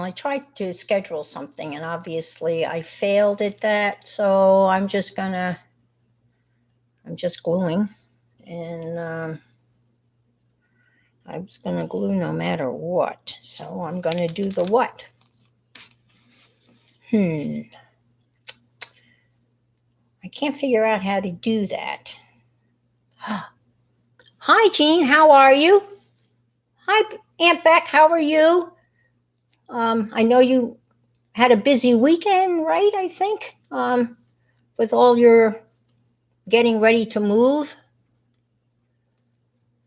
I tried to schedule something and obviously I failed at that. So I'm just gluing and I was gonna glue no matter what. So I'm gonna do the what? I can't figure out how to do that. Hi, Jean, how are you? Hi, Aunt Beck, how are you? I know you had a busy weekend, right? I think with all your getting ready to move.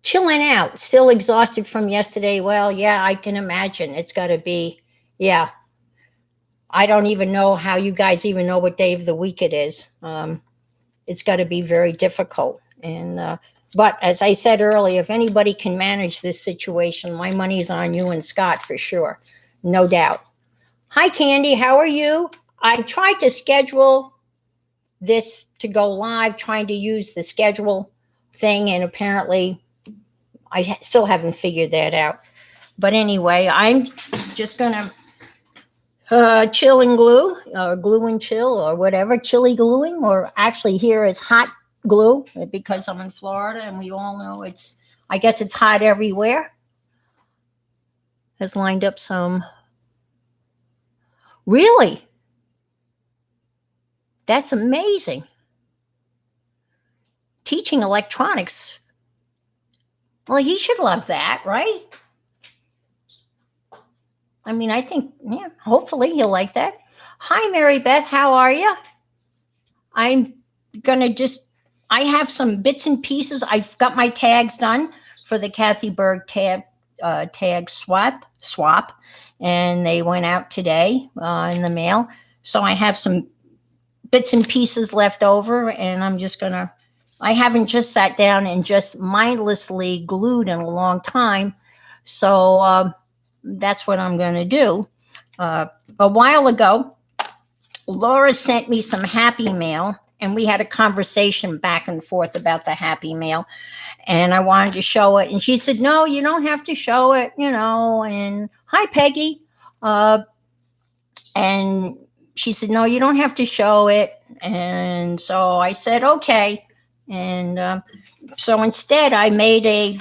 Chilling out, still exhausted from yesterday. Well, yeah, I can imagine. It's got to be, yeah. I don't even know how you guys even know what day of the week it is. It's got to be very difficult. And but as I said earlier, if anybody can manage this situation, my money's on you and Scott for sure, no doubt. Hi, Candy. How are you? I tried to schedule this to go live, trying to use the schedule thing, and apparently I still haven't figured that out. But anyway, I'm just gonna chill and glue, or glue and chill, or whatever, chilly gluing, or actually here is hot glue because I'm in Florida and we all know I guess it's hot everywhere. Has lined up some. Really? That's amazing. Teaching electronics. Well, he should love that, right? I mean, I think, yeah, hopefully he'll like that. Hi, Mary Beth, how are you? I'm gonna I have some bits and pieces. I've got my tags done for the Kathy Berg tag swap, and they went out today in the mail. So I have some bits and pieces left over, and I haven't just sat down and just mindlessly glued in a long time. So that's what I'm going to do. A while ago, Laura sent me some Happy Mail, and we had a conversation back and forth about the Happy Mail. And I wanted to show it. And she said, no, you don't have to show it, And hi, Peggy. And she said, no, you don't have to show it. And so I said, okay. And so instead, I made a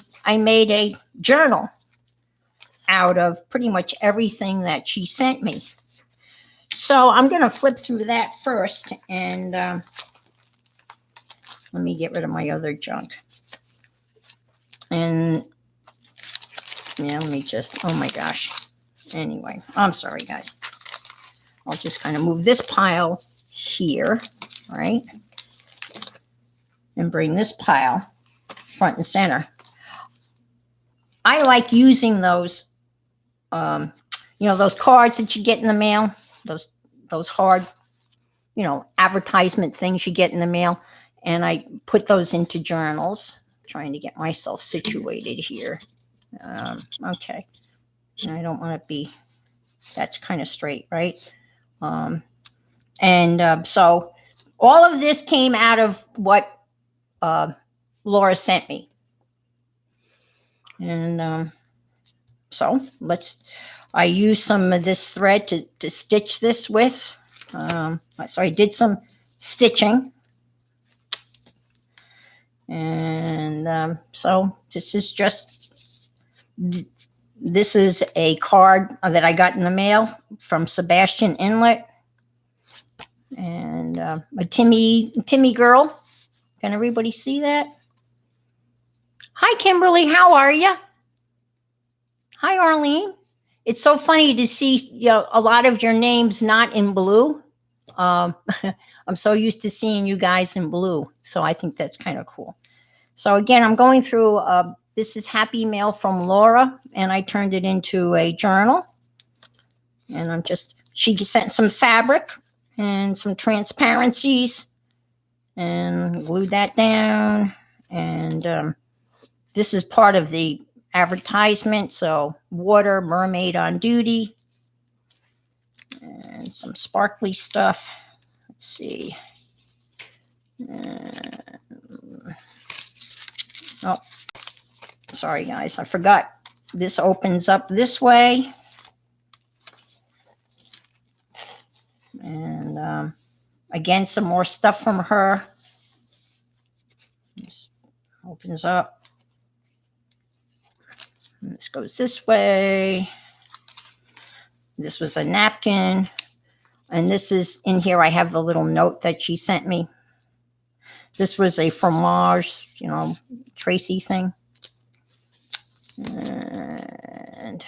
journal out of pretty much everything that she sent me. So I'm going to flip through that first, and let me get rid of my other junk. And yeah, let me just, oh my gosh. Anyway, I'm sorry, guys. I'll just kind of move this pile here, right? And bring this pile front and center. I like using those, those cards that you get in the mail, those hard, advertisement things you get in the mail. And I put those into journals, trying to get myself situated here. Okay. And I don't want to be, that's kind of straight, right? So all of this came out of what Laura sent me. And so I used some of this thread to stitch this with. So I did some stitching. And so this is a card that I got in the mail from Sebastian Inlet. And a Timmy girl. Can everybody see that? Hi, Kimberly. How are you? Hi, Arlene. It's so funny to see a lot of your names not in blue. I'm so used to seeing you guys in blue. So I think that's kind of cool. So again, I'm going through, this is Happy Mail from Laura, and I turned it into a journal. And she sent some fabric and some transparencies and glued that down. And this is part of the advertisement. So water, mermaid on duty, and some sparkly stuff. Let's see. Oh, sorry guys, I forgot. This opens up this way. again, some more stuff from her. This opens up. And this goes this way. This was a napkin. And this is in here. I have the little note that she sent me. This was a fromage, you know, Tracy thing. And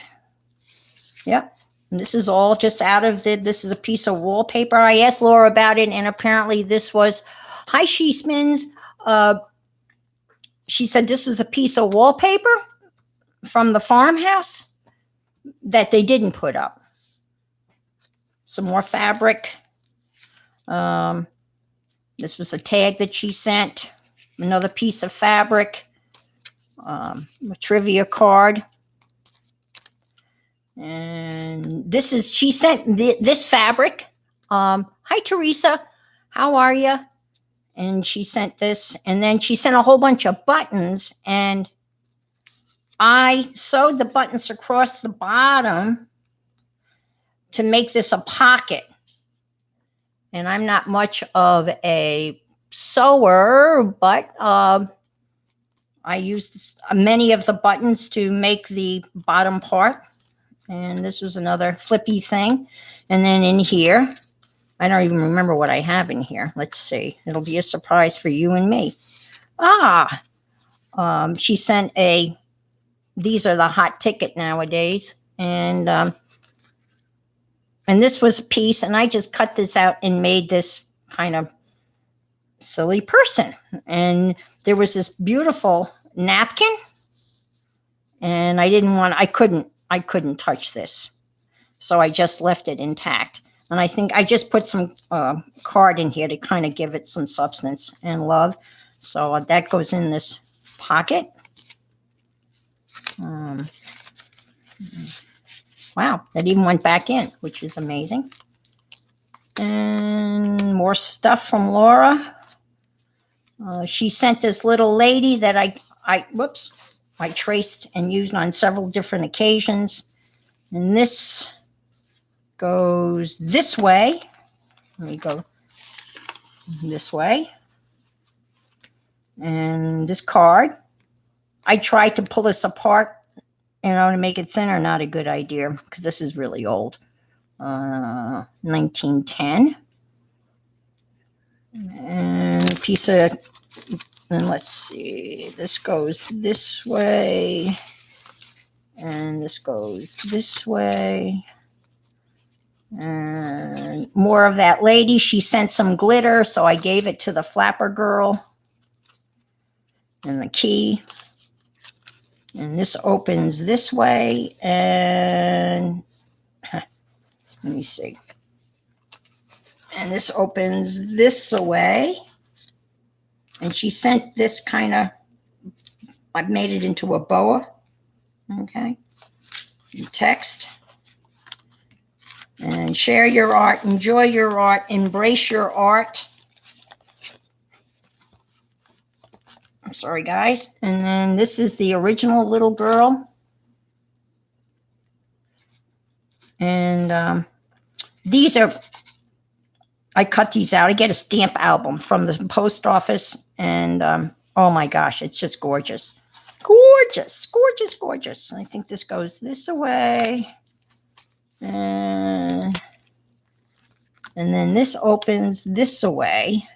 yep. And this is all just out of this is a piece of wallpaper. I asked Laura about it, and apparently this was, hi, Sheesmans. She said this was a piece of wallpaper from the farmhouse that they didn't put up. Some more fabric. This was a tag that she sent. Another piece of fabric. A trivia card. And this is, she sent this fabric. Hi, Teresa. How are you? And she sent this. And then she sent a whole bunch of buttons. And I sewed the buttons across the bottom to make this a pocket. And I'm not much of a sewer, but I used many of the buttons to make the bottom part. And this was another flippy thing. And then in here, I don't even remember what I have in here. Let's see. It'll be a surprise for you and me. She sent these are the hot ticket nowadays. And this was a piece, and I just cut this out and made this kind of silly person. And there was this beautiful napkin, and I couldn't touch this. So I just left it intact. And I think I just put some card in here to kind of give it some substance and love. So that goes in this pocket. Wow, that even went back in, which is amazing. And more stuff from Laura. She sent this little lady that I traced and used on several different occasions. And this goes this way. Let me go this way. And this card, I tried to pull this apart, to make it thinner. Not a good idea because this is really old. 1910. And a piece of, and let's see, this goes this way. And this goes this way. And more of that lady. She sent some glitter, so I gave it to the flapper girl. And the key. And this opens this way. And let me see. And this opens this away. And she sent this kind of, I've made it into a boa. Okay. And text. And share your art, enjoy your art, embrace your art. I'm sorry, guys. And then this is the original little girl. And these are, I cut these out. I get a stamp album from the post office. And oh my gosh, it's just gorgeous. Gorgeous, gorgeous, gorgeous. I think this goes this way. And then this opens this away.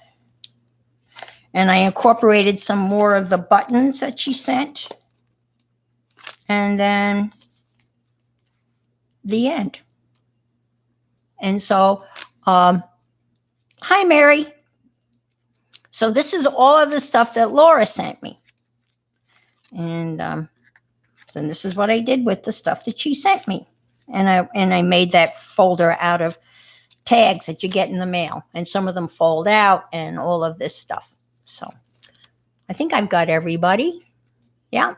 And I incorporated some more of the buttons that she sent. And then the end. And so, hi, Mary. So this is all of the stuff that Laura sent me. And then this is what I did with the stuff that she sent me. And I made that folder out of tags that you get in the mail. And some of them fold out and all of this stuff. So I think I've got everybody. Yeah.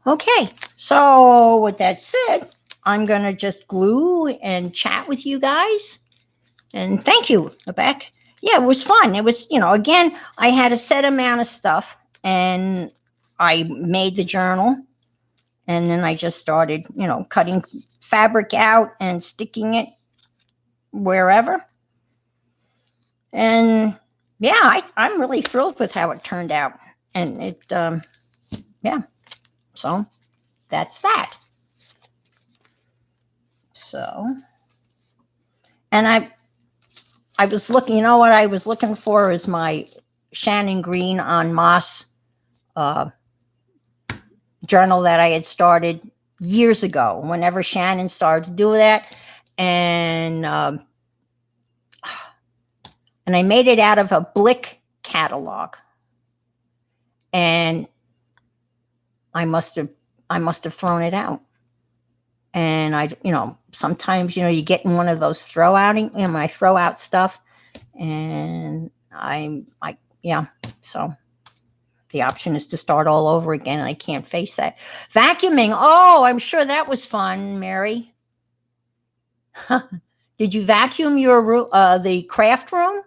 Okay. So with that said, I'm going to just glue and chat with you guys. And thank you, Beck. Yeah, it was fun. It was, again, I had a set amount of stuff and I made the journal. And then I just started, cutting fabric out and sticking it wherever. And yeah, I'm really thrilled with how it turned out. And yeah, so that's that. So, and I was looking, you know what I was looking for is my Shannon Green on Moss uh, journal that I had started years ago, whenever Shannon started to do that. And I made it out of a Blick catalog. And I must have thrown it out. And sometimes, you get in one of those I throw out stuff, and yeah. So the option is to start all over again, and I can't face that. Vacuuming. Oh, I'm sure that was fun, Mary. Did you vacuum your room, the craft room,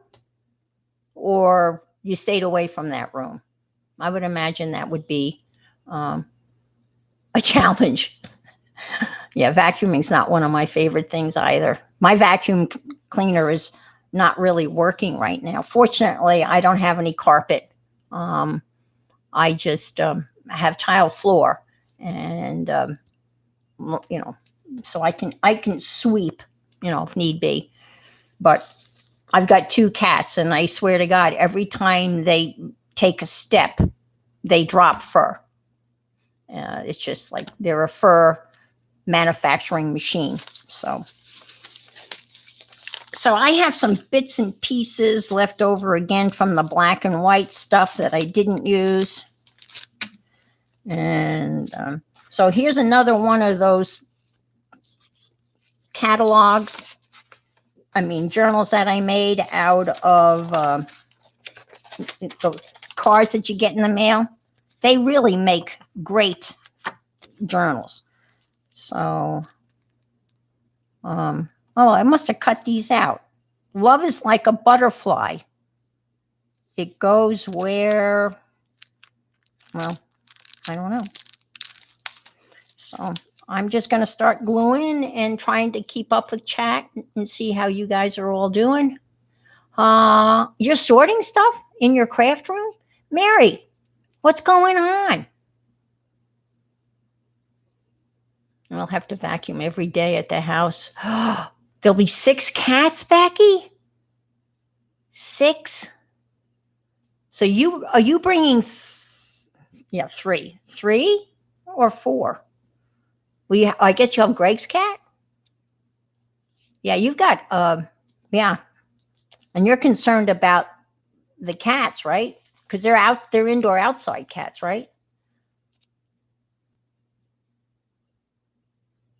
or you stayed away from that room? I would imagine that would be a challenge. Yeah, vacuuming's not one of my favorite things either. My vacuum cleaner is not really working right now. Fortunately, I don't have any carpet. I just have tile floor, and so I can sweep, if need be. But I've got 2 cats, and I swear to God, every time they take a step, they drop fur. It's just like they're a fur manufacturing machine. So I have some bits and pieces left over again from the black and white stuff that I didn't use. And so here's another one of those journals that I made out of those cards that you get in the mail. They really make great journals. So, I must have cut these out. Love is like a butterfly. It goes where, well, I don't know. So I'm just going to start gluing and trying to keep up with chat and see how you guys are all doing. You're sorting stuff in your craft room? Mary, what's going on? I'll have to vacuum every day at the house. There'll be 6 cats, Becky? 6? So are you bringing 3 or 4? Well, I guess you have Greg's cat. Yeah, you've got yeah, and you're concerned about the cats, right? Because they're indoor outside cats, right?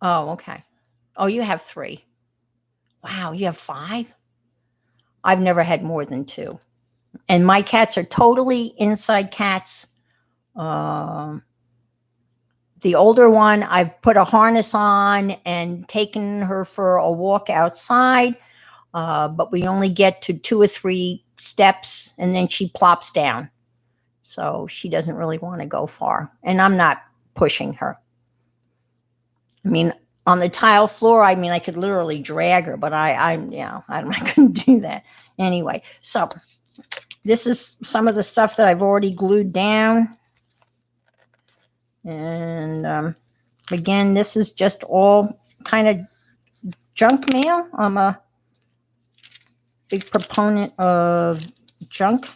Oh, okay. Oh, you have 3. Wow, you have 5? I've never had more than 2. And my cats are totally inside cats. The older one, I've put a harness on and taken her for a walk outside, but we only get to 2 or 3 steps, and then she plops down. So she doesn't really want to go far, and I'm not pushing her. On the tile floor, I could literally drag her, but I'm not going to do that. Anyway, so this is some of the stuff that I've already glued down. And again, this is just all kind of junk mail. I'm a big proponent of junk.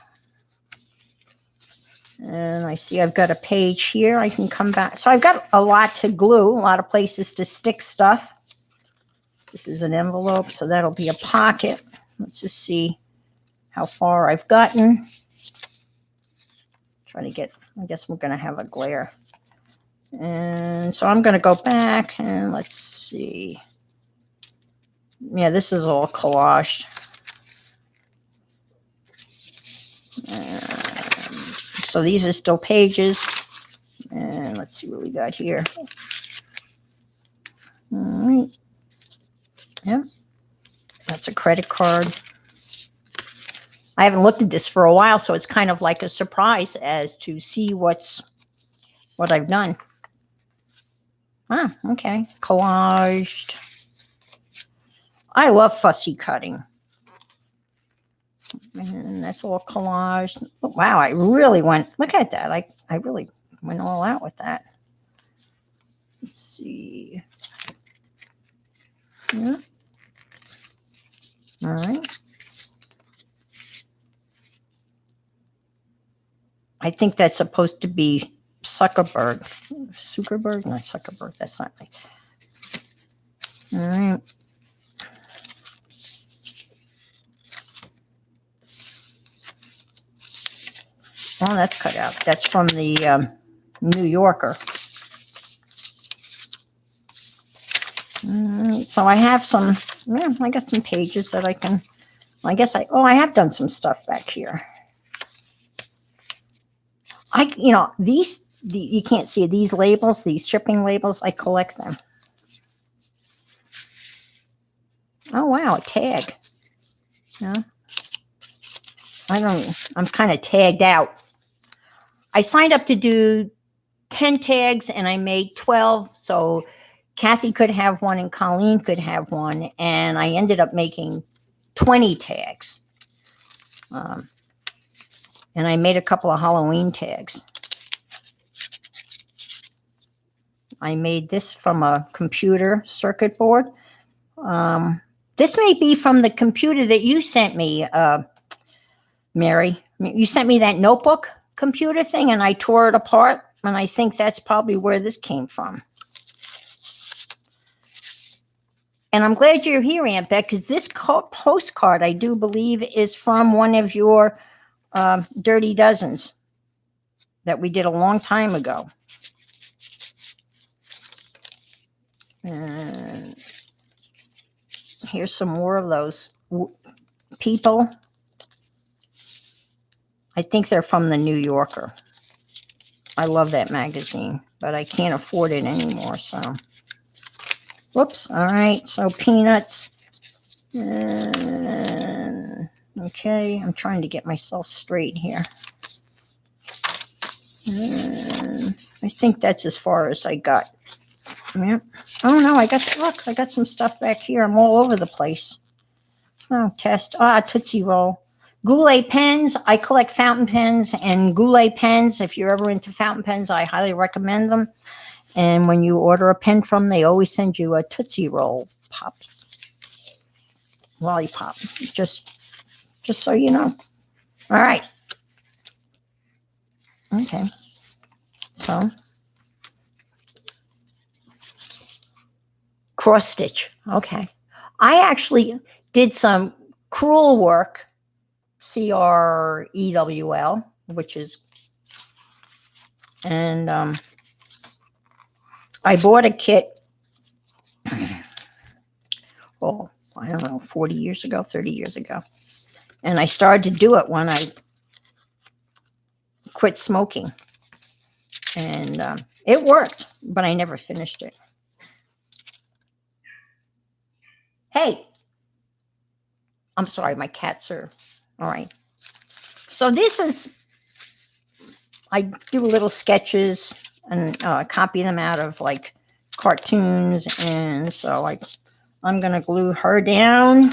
And I see I've got a page here. I can come back. So I've got a lot to glue, a lot of places to stick stuff. This is an envelope, so that'll be a pocket. Let's just see how far I've gotten. Trying to get, I guess we're going to have a glare. And so I'm going to go back and let's see. Yeah, this is all collaged. So these are still pages. And let's see what we got here. All right. Yeah, that's a credit card. I haven't looked at this for a while, so it's kind of like a surprise as to see what I've done. Okay. Collaged. I love fussy cutting. And that's all collage. Oh, wow, I really went, look at that. I really went all out with that. Let's see. Yeah. All right. I think that's supposed to be Zuckerberg. Zuckerberg? Not Zuckerberg. That's not right. All right. Oh, that's cut out. That's from the New Yorker. So I have some, yeah, I got some pages that I can, I guess I have done some stuff back here. You can't see these labels, these shipping labels, I collect them. Oh, wow, a tag. Yeah. I'm kind of tagged out. I signed up to do 10 tags and I made 12. So Kathy could have one and Colleen could have one. And I ended up making 20 tags. And I made a couple of Halloween tags. I made this from a computer circuit board. This may be from the computer that you sent me, Mary. You sent me that notebook computer thing and I tore it apart. And I think that's probably where this came from. And I'm glad you're here, Aunt Beck, because this postcard, I do believe, is from one of your Dirty Dozens that we did a long time ago. And here's some more of those people. I think they're from the New Yorker. I love that magazine, but I can't afford it anymore, so. Whoops. All right. So peanuts. Okay. I'm trying to get myself straight here. I think that's as far as I got. Yeah. Oh, no. I got some stuff back here. I'm all over the place. Oh, test. Tootsie Roll. Goulet pens. I collect fountain pens and Goulet pens. If you're ever into fountain pens, I highly recommend them. And when you order a pen from, they always send you a Tootsie Roll pop, lollipop, just so you know. All right. Okay. So, cross stitch. Okay. I actually did some crewel work, CREWL, which is, and I bought a kit, oh, I don't know, 40 years ago, 30 years ago. And I started to do it when I quit smoking. And it worked, but I never finished it. Hey, I'm sorry, my cats are, all right. So this is, I do little sketches and copy them out of like cartoons. And so I'm going to glue her down.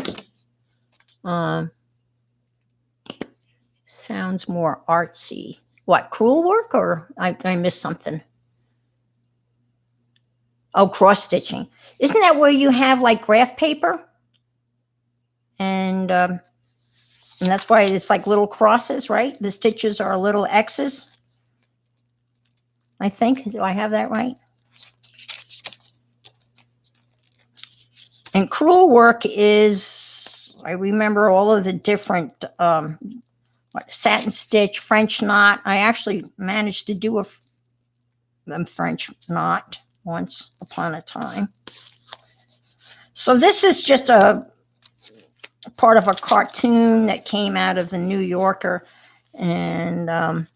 Sounds more artsy. What, crewel work, or I missed something? Oh, cross stitching. Isn't that where you have like graph paper? And that's why it's like little crosses, right? The stitches are little X's. I think. Do I have that right? And crewel work is, I remember all of the different satin stitch, French knot. I actually managed to do a French knot once upon a time. So this is just a part of a cartoon that came out of the New Yorker. And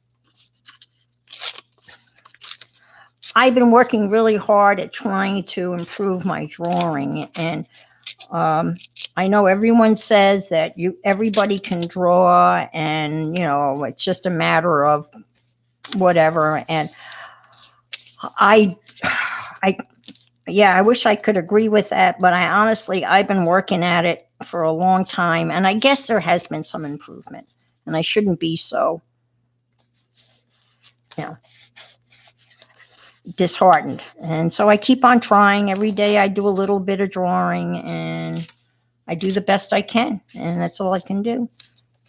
I've been working really hard at trying to improve my drawing. And I know everyone says that everybody can draw, and it's just a matter of whatever. And I Yeah, I wish I could agree with that, but I've been working at it for a long time, and I guess there has been some improvement, and I shouldn't be so, you know, disheartened. And so I keep on trying. Every day I do a little bit of drawing, and I do the best I can, and that's all I can do.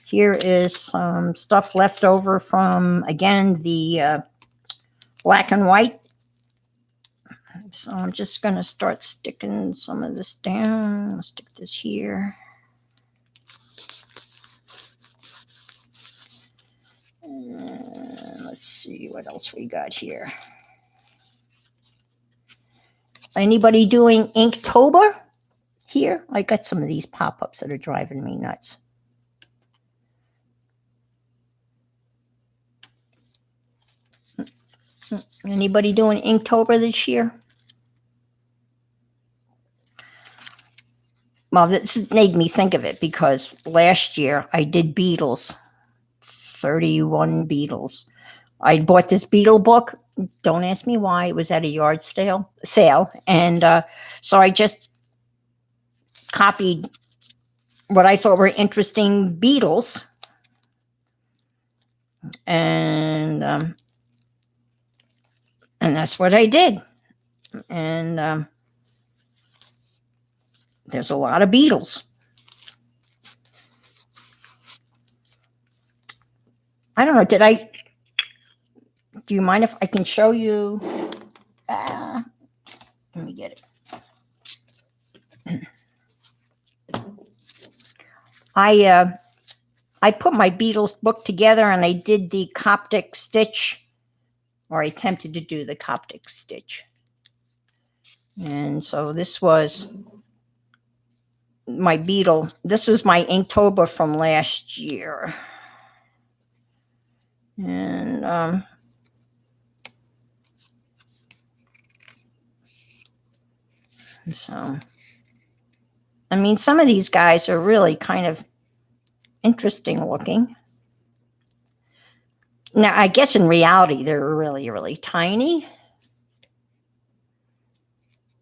Here is some stuff left over from, again, the black and white. So I'm just going to start sticking some of this down. I'll stick this here. And let's see what else we got here. Anybody doing Inktober here? I got some of these pop-ups that are driving me nuts. Anybody doing Inktober this year? Well, this made me think of it because last year I did Beatles, 31 Beatles. I bought this Beatle book. Don't ask me why. It was at a yard sale. And so I just copied what I thought were interesting Beatles. And that's what I did. And there's a lot of Beatles. I don't know. Do you mind if I can show you? Let me get it. I put my Beatles book together and I did the Coptic stitch, or I attempted to do the Coptic stitch. And so this was my Beatle. This was my Inktober from last year. And so, I mean, some of these guys are really kind of interesting looking. Now, I guess in reality, they're really, really tiny.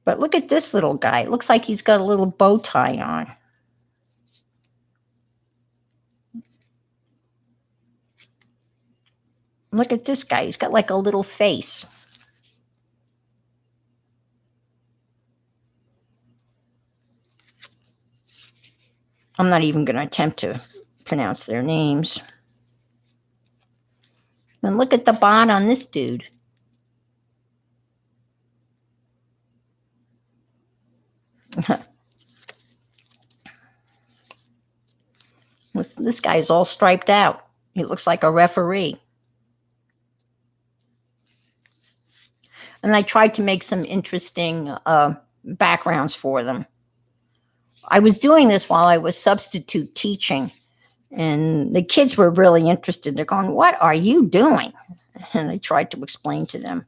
But look at this little guy. It looks like he's got a little bow tie on. Look at this guy. He's got like a little face. I'm not even going to attempt to pronounce their names. And look at the bod on this dude. This guy's all striped out. He looks like a referee. And I tried to make some interesting backgrounds for them. I was doing this while I was substitute teaching, and the kids were really interested. They're going, "What are you doing?" And I tried to explain to them.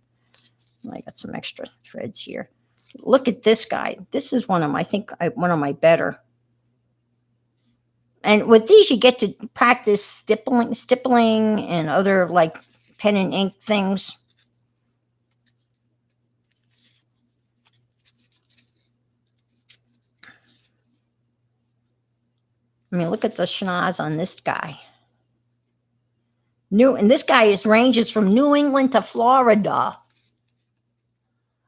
I got some extra threads here. Look at this guy. This is one of my better. And with these, you get to practice stippling and other like pen and ink things. I mean, look at the schnoz on this guy. And this guy ranges from New England to Florida.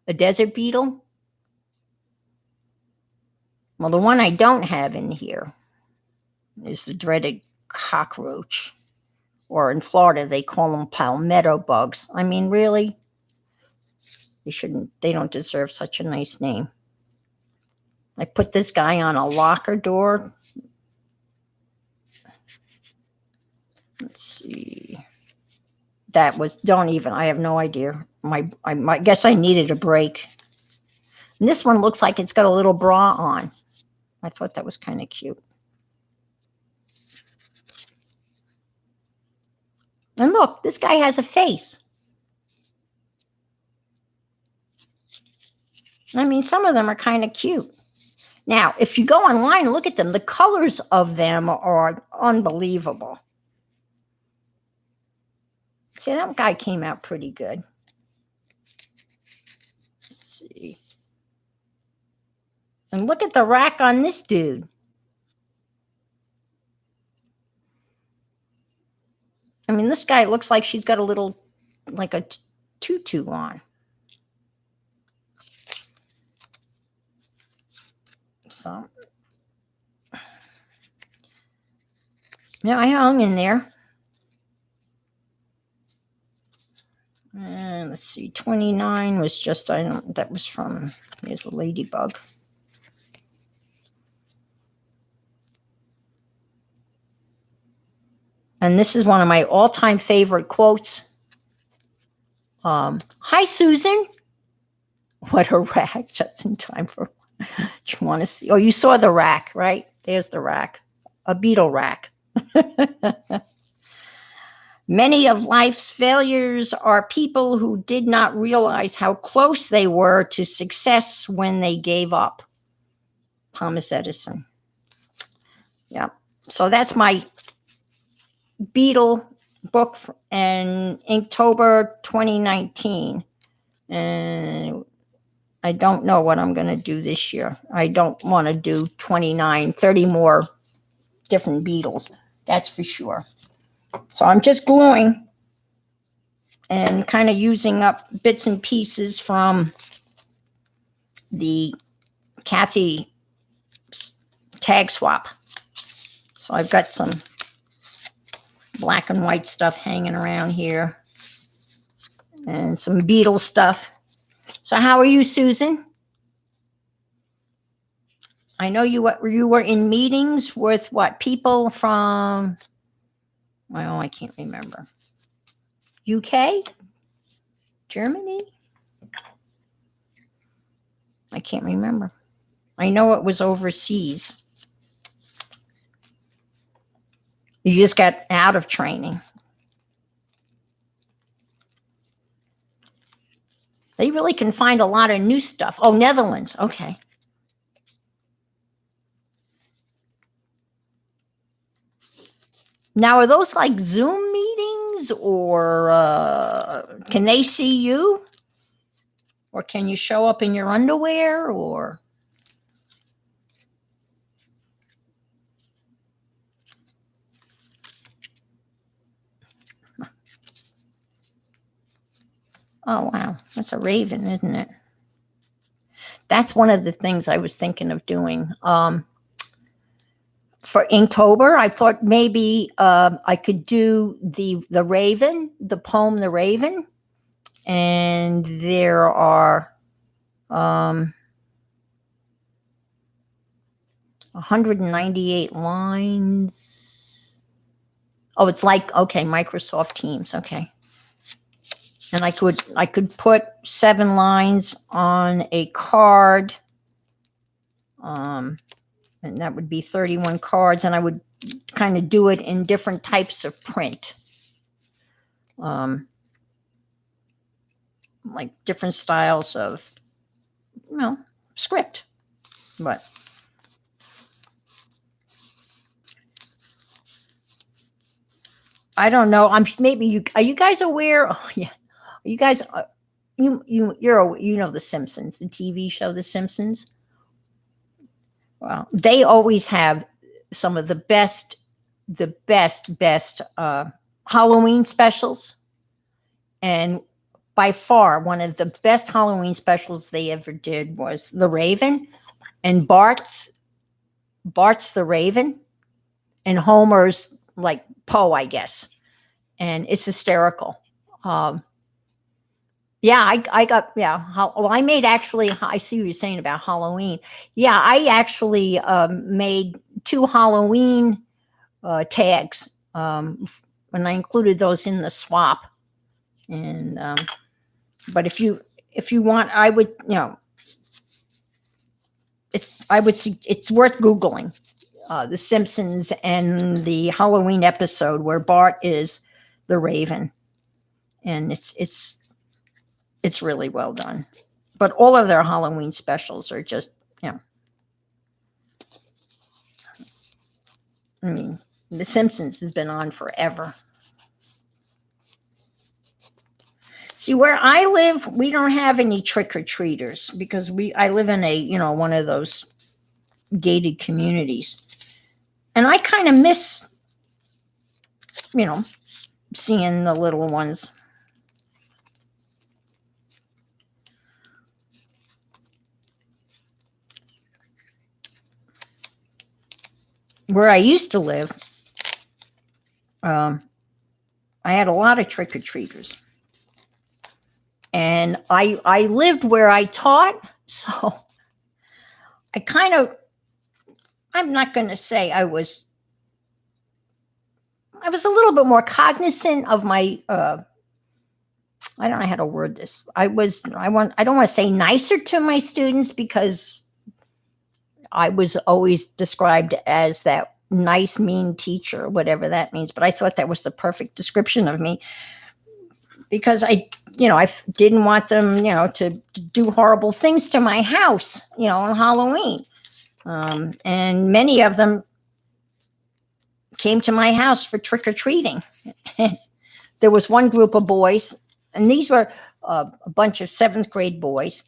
A desert beetle. Well, the one I don't have in here is the dreaded cockroach, or in Florida they call them palmetto bugs. I mean, really, they don't deserve such a nice name. I put this guy on a locker door. Let's see. I have no idea. I guess I needed a break. And this one looks like it's got a little bra on. I thought that was kind of cute. And look, this guy has a face. I mean, some of them are kind of cute. Now, if you go online and look at them, the colors of them are unbelievable. See, that guy came out pretty good. Let's see. And look at the rack on this dude. I mean, this guy looks like she's got a little, like a tutu on. So, yeah, I hung in there. And let's see, 29 was just, that was from, here's a ladybug. And this is one of my all-time favorite quotes. Hi, Susan. What a rack, just in time for, you want to see? Oh, you saw the rack, right? There's the rack, a beetle rack. Many of life's failures are people who did not realize how close they were to success when they gave up. Thomas Edison. Yeah. So that's my beetle book in Inktober 2019. And I don't know what I'm going to do this year. I don't want to do 30 more different beetles. That's for sure. So I'm just gluing and kind of using up bits and pieces from the Kathy tag swap. So I've got some black and white stuff hanging around here and some beetle stuff. So how are you, Susan? I know you were in meetings with what, people from, well, I can't remember. UK? Germany? I can't remember. I know it was overseas. You just got out of training. They really can find a lot of new stuff. Oh, Netherlands. Okay. Now, are those like Zoom meetings, or can they see you? Or can you show up in your underwear, or? Oh, wow. That's a raven, isn't it? That's one of the things I was thinking of doing. For Inktober, I thought maybe I could do the Raven, the poem The Raven. And there are 198 lines. Oh, it's like, okay, Microsoft Teams. Okay. And I could put 7 lines on a card. And that would be 31 cards, and I would kind of do it in different types of print. Like different styles of, script. But I don't know. Are you guys aware? Oh, yeah. Are you guys, you know The Simpsons, the TV show The Simpsons? Well, they always have some of the best Halloween specials. And by far, one of the best Halloween specials they ever did was The Raven, and Bart's The Raven, and Homer's like Poe, I guess. And it's hysterical. Yeah, I got, yeah. Well, I made actually, I see what you're saying about Halloween. Yeah, I actually made 2 Halloween tags, and I included those in the swap. And but if you want, I would, it's worth Googling The Simpsons and the Halloween episode where Bart is the Raven, and it's really well done. But all of their Halloween specials are just, I mean, The Simpsons has been on forever. See, where I live, we don't have any trick-or-treaters because I live in a, one of those gated communities. And I kind of miss, seeing the little ones. Where I used to live, I had a lot of trick-or-treaters. And I lived where I taught, so I'm not going to say I was a little bit more cognizant of my, I don't know how to word this. I don't want to say nicer to my students, because I was always described as that nice, mean teacher, whatever that means. But I thought that was the perfect description of me, because I didn't want them, to do horrible things to my house, on Halloween. And many of them came to my house for trick-or-treating. There was one group of boys, and these were a bunch of 7th grade boys.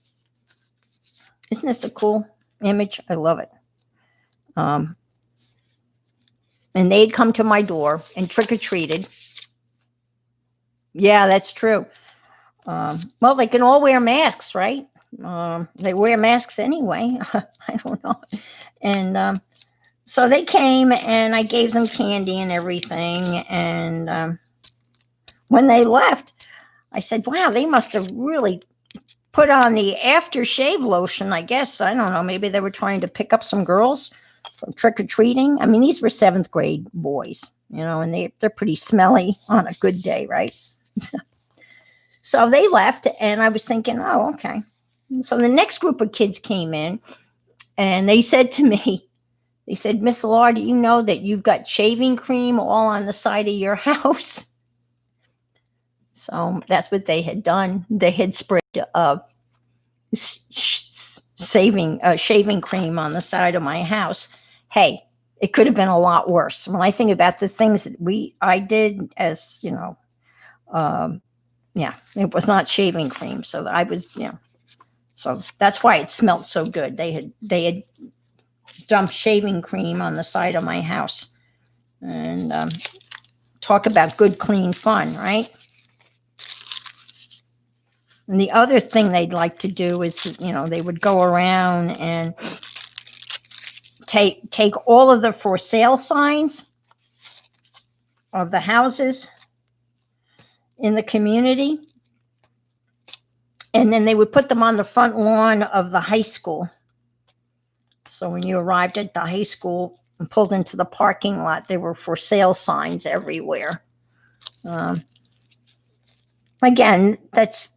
Isn't this a cool image? I love it. And they'd come to my door and trick-or-treated. Yeah, that's true. Well, they can all wear masks, right? They wear masks anyway. I don't know. And so they came, and I gave them candy and everything. And when they left, I said, wow, they must have really put on the aftershave lotion, I guess. I don't know. Maybe they were trying to pick up some girls from trick-or-treating. I mean, these were 7th grade boys, and they're pretty smelly on a good day, right? So they left, and I was thinking, oh, okay. So the next group of kids came in, and they said to me, they said, Miss Lahr, do you know that you've got shaving cream all on the side of your house? So that's what they had done. They had sprayed shaving cream on the side of my house. Hey, it could have been a lot worse. When I think about the things that I did, as yeah, it was not shaving cream. So I was, so that's why it smelled so good. They had dumped shaving cream on the side of my house. And talk about good, clean fun, right? And the other thing they'd like to do is, they would go around and take all of the for sale signs of the houses in the community, and then they would put them on the front lawn of the high school. So when you arrived at the high school and pulled into the parking lot, there were for sale signs everywhere. Again, that's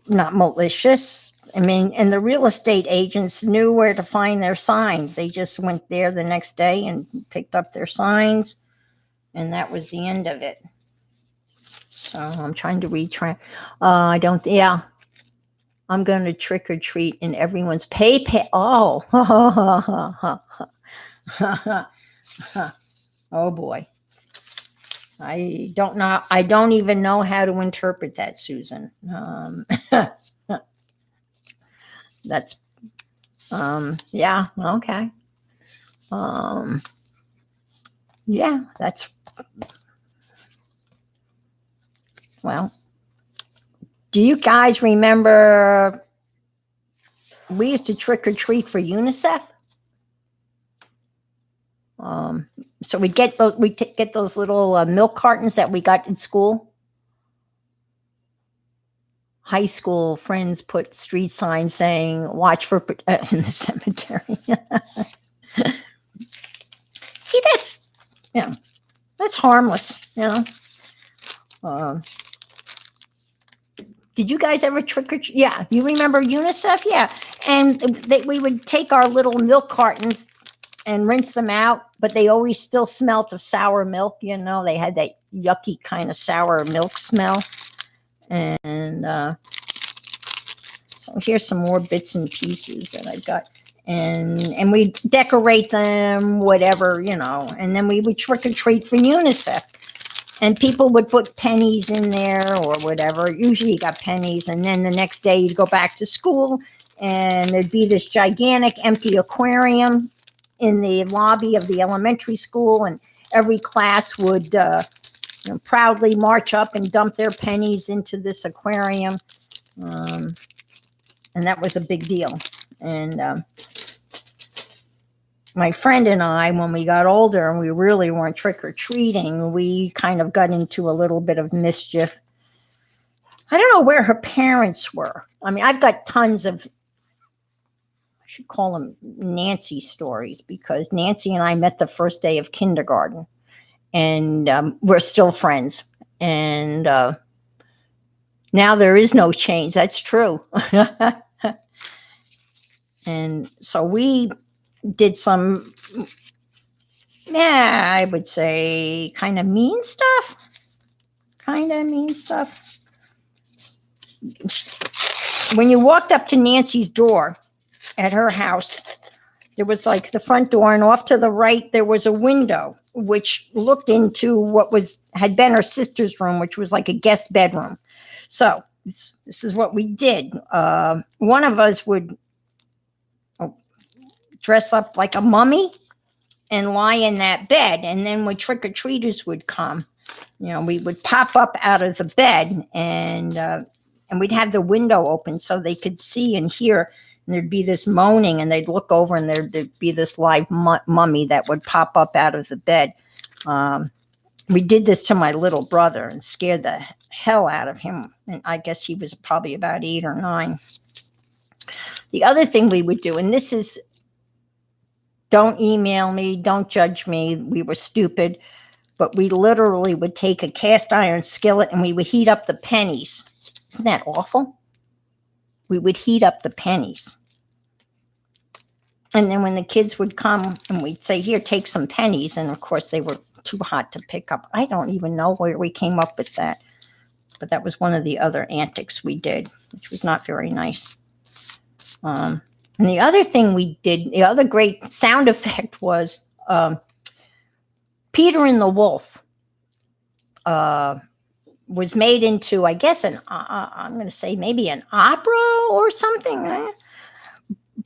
not malicious. I mean, and the real estate agents knew where to find their signs. They just went there the next day and picked up their signs, and that was the end of it. So I'm trying to retry. I'm going to trick or treat in everyone's pay. Oh, oh boy. I don't know. I don't even know how to interpret that, Susan. That's, yeah, okay. Yeah, that's, well, do you guys remember we used to trick or treat for UNICEF? So we'd get those little milk cartons that we got in school. High school friends put street signs saying "Watch for" in the cemetery. See, that's harmless, Did you guys ever trick or treat? Yeah, you remember UNICEF? Yeah, and we would take our little milk cartons and rinse them out, but they always still smelt of sour milk. They had that yucky kind of sour milk smell. And so here's some more bits and pieces that I've got. And we decorate them, whatever, and then we would trick or treat for UNICEF. And people would put pennies in there or whatever. Usually you got pennies. And then the next day you'd go back to school and there'd be this gigantic empty aquarium in the lobby of the elementary school, and every class would proudly march up and dump their pennies into this aquarium. And that was a big deal. And my friend and I, when we got older and we really weren't trick or treating, we kind of got into a little bit of mischief. I don't know where her parents were. I mean, I've got tons of, I should call them Nancy stories, because Nancy and I met the first day of kindergarten, and we're still friends. And now there is no change. That's true. And so we did some, I would say, kind of mean stuff. When you walked up to Nancy's door at her house, there was like the front door, and off to the right there was a window which looked into what had been her sister's room, which was like a guest bedroom. So this is what we did. One of us would dress up like a mummy and lie in that bed, and then when trick-or-treaters would come, we would pop up out of the bed, and we'd have the window open so they could see and hear, and there'd be this moaning, and they'd look over, and there'd be this live mummy that would pop up out of the bed. We did this to my little brother and scared the hell out of him, and I guess he was probably about 8 or 9. The other thing we would do, and this is, don't email me, don't judge me, we were stupid, but we literally would take a cast iron skillet and we would heat up the pennies. Isn't that awful? We would heat up the pennies. And then when the kids would come and we'd say, here, take some pennies. And of course they were too hot to pick up. I don't even know where we came up with that. But that was one of the other antics we did, which was not very nice. And the other thing we did, the other great sound effect was Peter and the Wolf was made into, I guess, I'm going to say maybe an opera or something.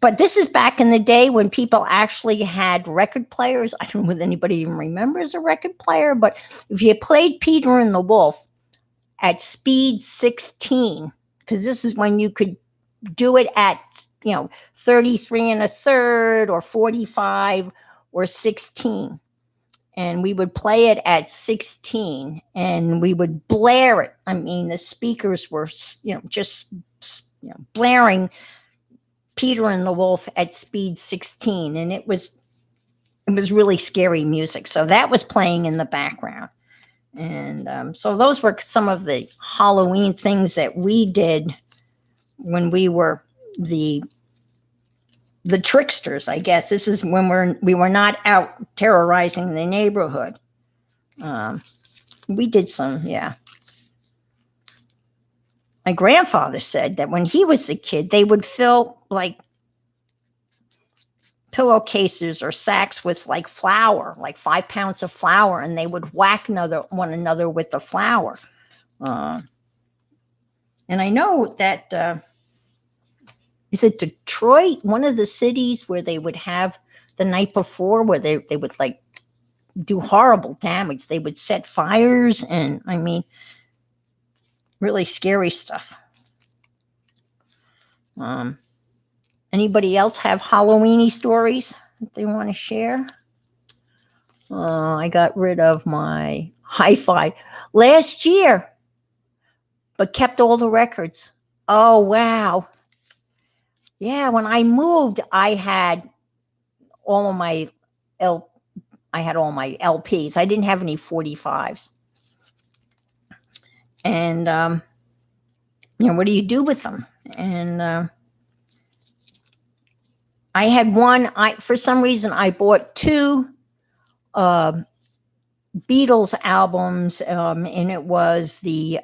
But this is back in the day when people actually had record players. I don't know if anybody even remembers a record player, but if you played Peter and the Wolf at speed 16, because this is when you could do it at 33 1/3 or 45 or 16, and we would play it at 16 and we would blare it. I mean, the speakers were just blaring Peter and the Wolf at speed 16, and it was really scary music. So that was playing in the background. And so those were some of the Halloween things that we did when we were the tricksters, I guess. This is when we were not out terrorizing the neighborhood. We did some, My grandfather said that when he was a kid, they would fill like pillowcases or sacks with like flour, like 5 pounds of flour, and they would whack one another with the flour. And I know that, is it Detroit, one of the cities where they would have the night before, where they would like do horrible damage. They would set fires, and I mean, really scary stuff. Anybody else have Halloweeny stories that they want to share? I got rid of my hi-fi last year, but kept all the records. Oh, wow. Yeah, when I moved, I had all my LPs. I didn't have any 45s. And what do you do with them? And I had one. For some reason, I bought 2 Beatles albums, and it was the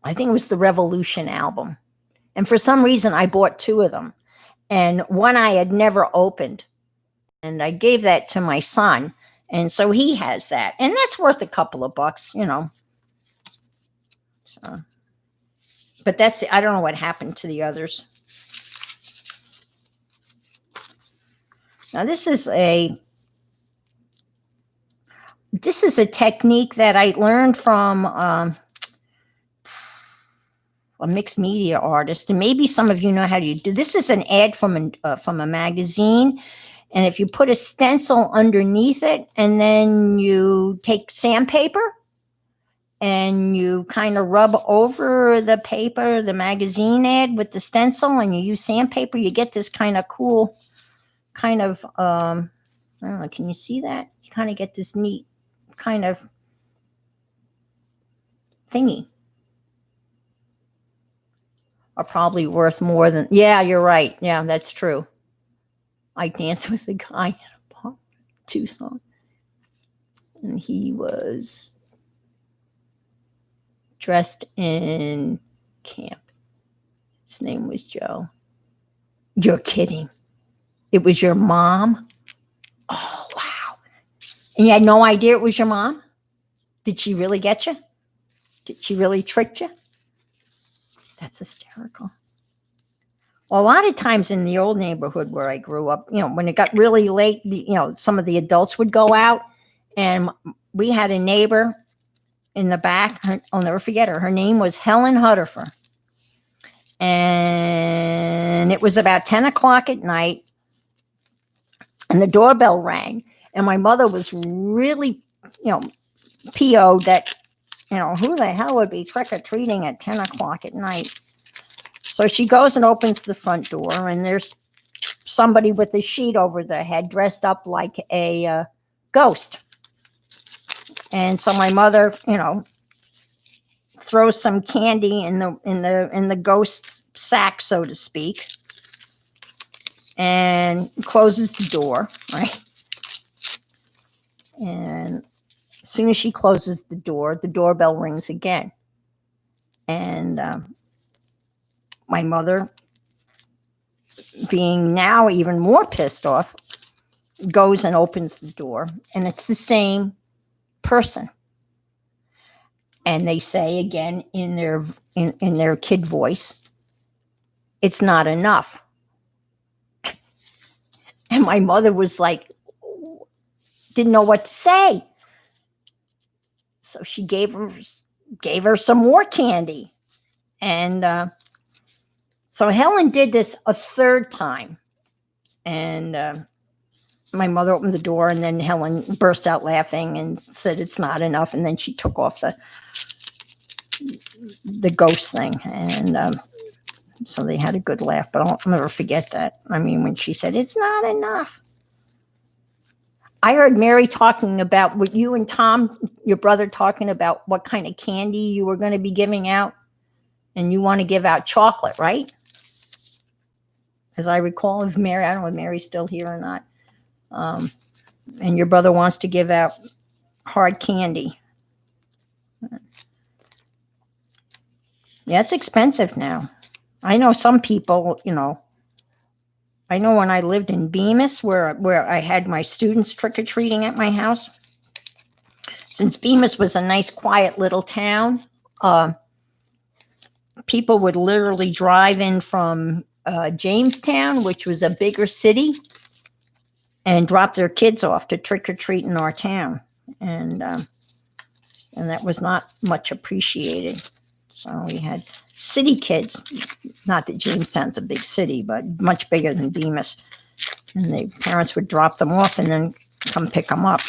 I think it was the Revolution album. And for some reason, I bought 2 of them, and one I had never opened, and I gave that to my son, and so he has that, and that's worth a couple of bucks, So, but I don't know what happened to the others. Now this is a technique that I learned from a mixed media artist, and maybe some of you know how to do. This is an ad from a magazine, and if you put a stencil underneath it, and then you take sandpaper and you kind of rub over the paper, the magazine ad with the stencil, and you use sandpaper, you get this kind of cool, kind of I don't know, can you see that? You kind of get this neat kind of thingy. Are probably worth more than, yeah, you're right. Yeah, that's true. I danced with a guy in a bar, Tucson, and he was dressed in camp. His name was Joe. You're kidding. It was your mom? Oh, wow. And you had no idea it was your mom? Did she really get you? Did she really trick you? That's hysterical. Well, a lot of times in the old neighborhood where I grew up, when it got really late, some of the adults would go out, and we had a neighbor in the back. I'll never forget her. Her name was Helen Hutterfer. And it was about 10 o'clock at night, and the doorbell rang. And my mother was really, PO'd that, who the hell would be trick-or-treating at 10 o'clock at night? So she goes and opens the front door, and there's somebody with a sheet over their head dressed up like a ghost. And so my mother, throws some candy in the ghost's sack, so to speak, and closes the door, right? And as soon as she closes the door, the doorbell rings again. And my mother, being now even more pissed off, goes and opens the door, and it's the same person. And they say again in their kid voice, "It's not enough." And my mother was like, didn't know what to say. So she gave her some more candy. And so Helen did this a third time. And my mother opened the door, and then Helen burst out laughing and said, "It's not enough." And then she took off the ghost thing. And so they had a good laugh, but I'll never forget that. I mean, when she said, "It's not enough." I heard Mary talking about what you and Tom, your brother, talking about what kind of candy you were going to be giving out. And you want to give out chocolate, right? As I recall, if Mary, I don't know if Mary's still here or not. And your brother wants to give out hard candy. Yeah, it's expensive now. I know some people, I know when I lived in Bemis, where I had my students trick-or-treating at my house, since Bemis was a nice, quiet little town, people would literally drive in from Jamestown, which was a bigger city, and drop their kids off to trick-or-treat in our town. And that was not much appreciated. So we had city kids. Not that Jamestown's a big city, but much bigger than Bemis. And the parents would drop them off and then come pick them up.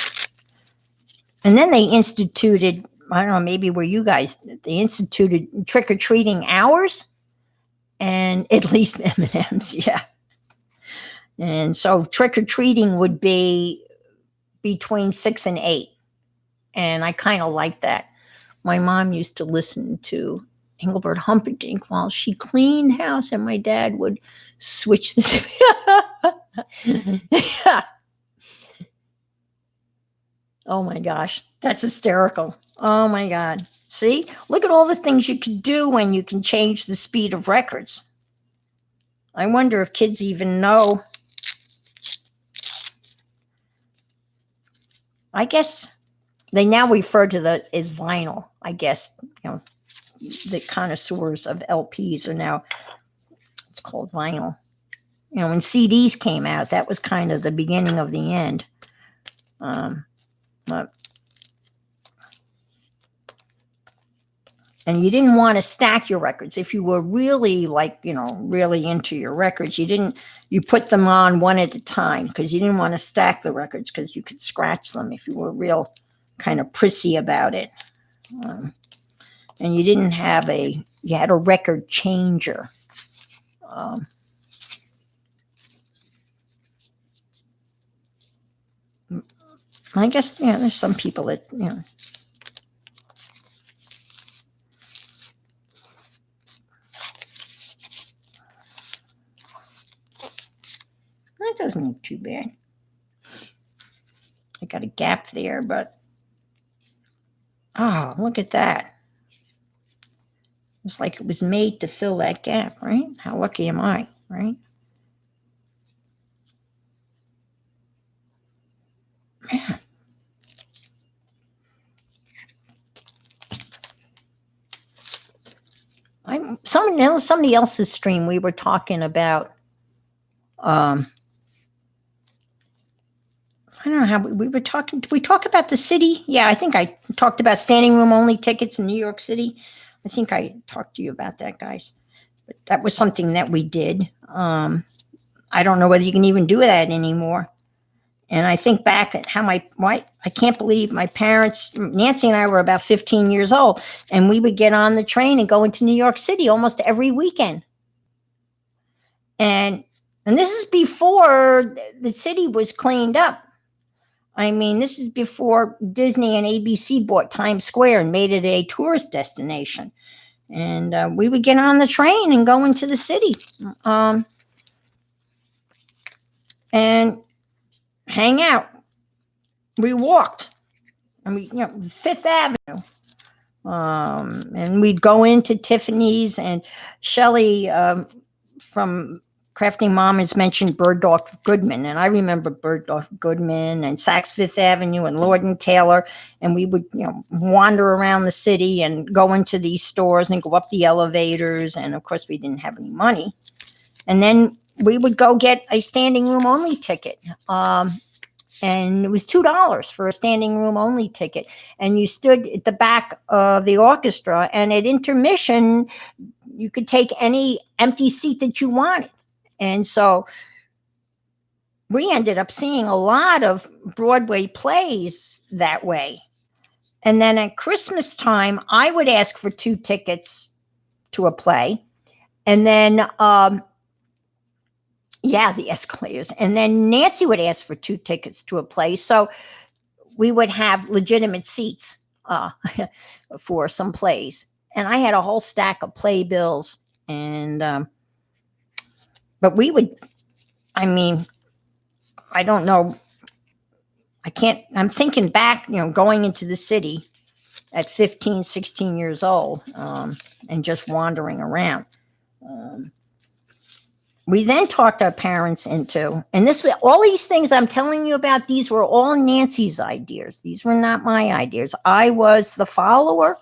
And then they instituted, I don't know, maybe where you guys, they instituted trick-or-treating hours and at least M&Ms, yeah. And so trick-or-treating would be between 6 and 8. And I kind of like that. My mom used to listen to Engelbert Humperdinck while she cleaned house, and my dad would switch this. Yeah. Oh my gosh, that's hysterical. Oh my God. See, look at all the things you could do when you can change the speed of records. I wonder if kids even know. I guess they now refer to those as vinyl. I guess, the connoisseurs of LPs are now, it's called vinyl. when CDs came out, that was kind of the beginning of the end. But and you didn't want to stack your records. If you were really really into your records, you put them on one at a time, because you didn't want to stack the records, because you could scratch them if you were real kind of prissy about it. And you didn't have you had a record changer. I guess, there's some people that, that doesn't look too bad. I got a gap there, but, oh, look at that. It's like it was made to fill that gap, right? How lucky am I, right? Man. Somebody else's stream, we were talking about, I don't know how we were talking. Did we talk about the city? Yeah, I think I talked about standing room only tickets in New York City. I think I talked to you about that, guys. But that was something that we did. I don't know whether you can even do that anymore. And I think back at how I can't believe my parents, Nancy and I were about 15 years old, and we would get on the train and go into New York City almost every weekend. And this is before the city was cleaned up. I mean, this is before Disney and ABC bought Times Square and made it a tourist destination. And we would get on the train and go into the city and hang out. We walked, and Fifth Avenue. And we'd go into Tiffany's, and Shelley from Crafting Mom has mentioned Bergdorf Goodman, and I remember Bergdorf Goodman and Saks Fifth Avenue and Lord and Taylor, and we would wander around the city and go into these stores and go up the elevators, and of course we didn't have any money, and then we would go get a standing room only ticket, and it was $2 for a standing room only ticket, and you stood at the back of the orchestra, and at intermission you could take any empty seat that you wanted. And so we ended up seeing a lot of Broadway plays that way. And then at Christmas time, I would ask for 2 tickets to a play. And then, the escalators. And then Nancy would ask for 2 tickets to a play. So we would have legitimate seats for some plays. And I had a whole stack of playbills. And but we would, I don't know. I'm thinking back, going into the city at 15, 16 years old, and just wandering around. We then talked our parents into, and all these things I'm telling you about, these were all Nancy's ideas. These were not my ideas. I was the follower.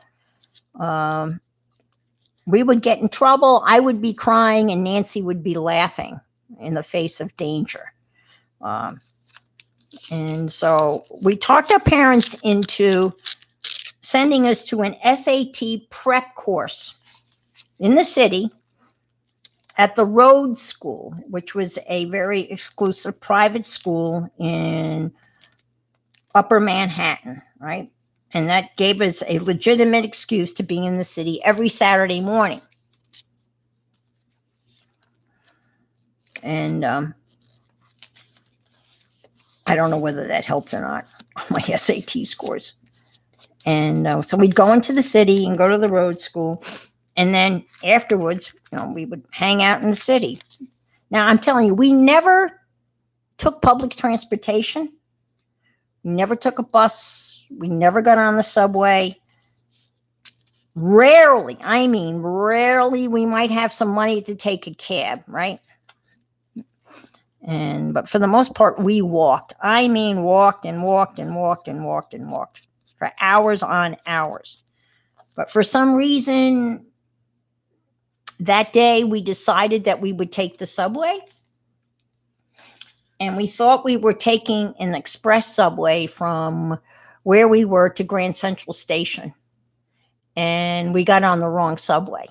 We would get in trouble. I would be crying, and Nancy would be laughing in the face of danger. And so we talked our parents into sending us to an SAT prep course in the city at the Rhodes School, which was a very exclusive private school in Upper Manhattan, right? And that gave us a legitimate excuse to be in the city every Saturday morning. And I don't know whether that helped or not, my SAT scores. And so we'd go into the city and go to the Rhodes School. And then afterwards, we would hang out in the city. Now, I'm telling you, we never took public transportation. We never took a bus. We never got on the subway. Rarely, we might have some money to take a cab, right? But for the most part, we walked. Walked and walked and walked and walked and walked for hours on hours. But for some reason, that day we decided that we would take the subway. and we thought we were taking an express subway from where we were to Grand Central Station. And we got on the wrong subway.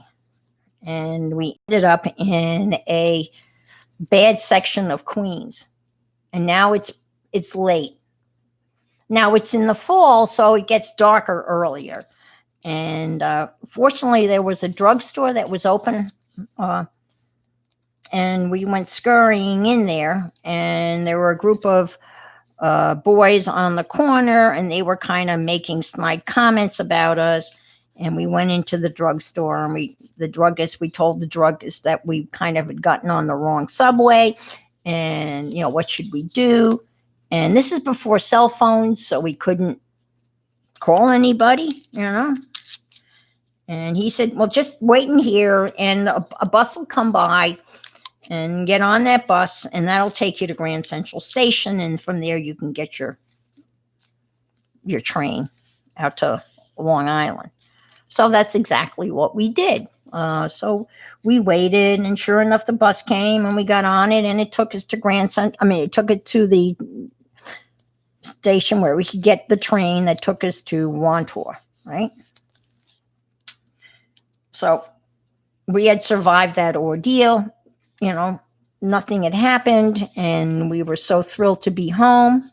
And we ended up in a bad section of Queens. And now it's late. Now it's in the fall, so it gets darker earlier. And fortunately, there was a drugstore that was open. And we went scurrying in there, and there were a group of boys on the corner, and they were kind of making snide comments about us. And we went into the drugstore, and we told the druggist that we kind of had gotten on the wrong subway, and what should we do? And this is before cell phones, so we couldn't call anybody. And he said, well, just wait in here, and a bus will come by, and get on that bus, and that'll take you to Grand Central Station, and from there you can get your train out to Long Island. So that's exactly what we did. So we waited, and sure enough, the bus came, and we got on it, and it took us to it took it to the station where we could get the train that took us to Wantor, right? So we had survived that ordeal. Nothing had happened, and we were so thrilled to be home.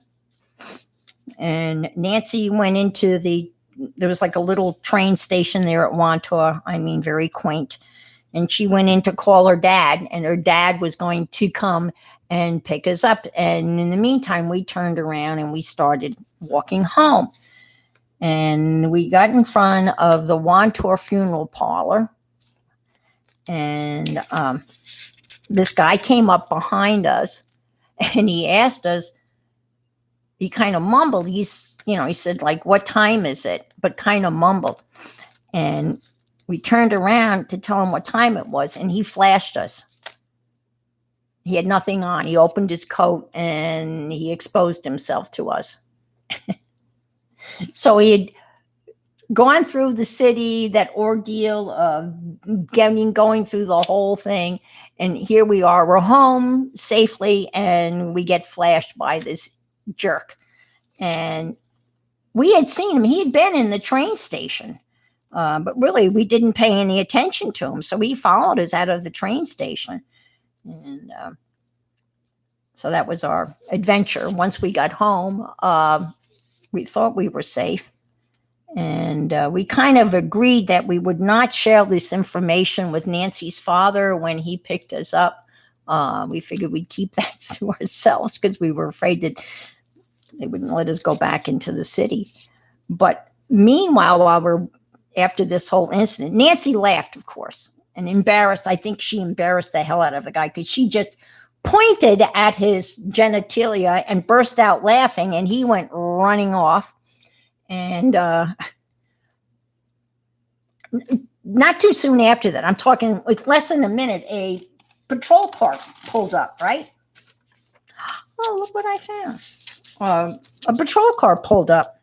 And Nancy went into there was like a little train station there at Wantor. Very quaint. And she went in to call her dad, and her dad was going to come and pick us up. And in the meantime, we turned around and we started walking home. And we got in front of the Wantor funeral parlor. And this guy came up behind us, and he asked us, he kind of mumbled. He said, like, what time is it? But kind of mumbled. And we turned around to tell him what time it was, and he flashed us. He had nothing on. He opened his coat, and he exposed himself to us. So he had gone through the city, that ordeal of going through the whole thing. And here we are, we're home safely, and we get flashed by this jerk. And we had seen him. He had been in the train station, but really we didn't pay any attention to him. So he followed us out of the train station. And so that was our adventure. Once we got home, we thought we were safe. And we kind of agreed that we would not share this information with Nancy's father when he picked us up. We figured we'd keep that to ourselves because we were afraid that they wouldn't let us go back into the city. But meanwhile, after this whole incident, Nancy laughed, of course, and embarrassed. I think she embarrassed the hell out of the guy because she just pointed at his genitalia and burst out laughing, and he went running off. And not too soon after that, I'm talking like less than a minute, a patrol car pulled up, right? Oh, look what I found. A patrol car pulled up,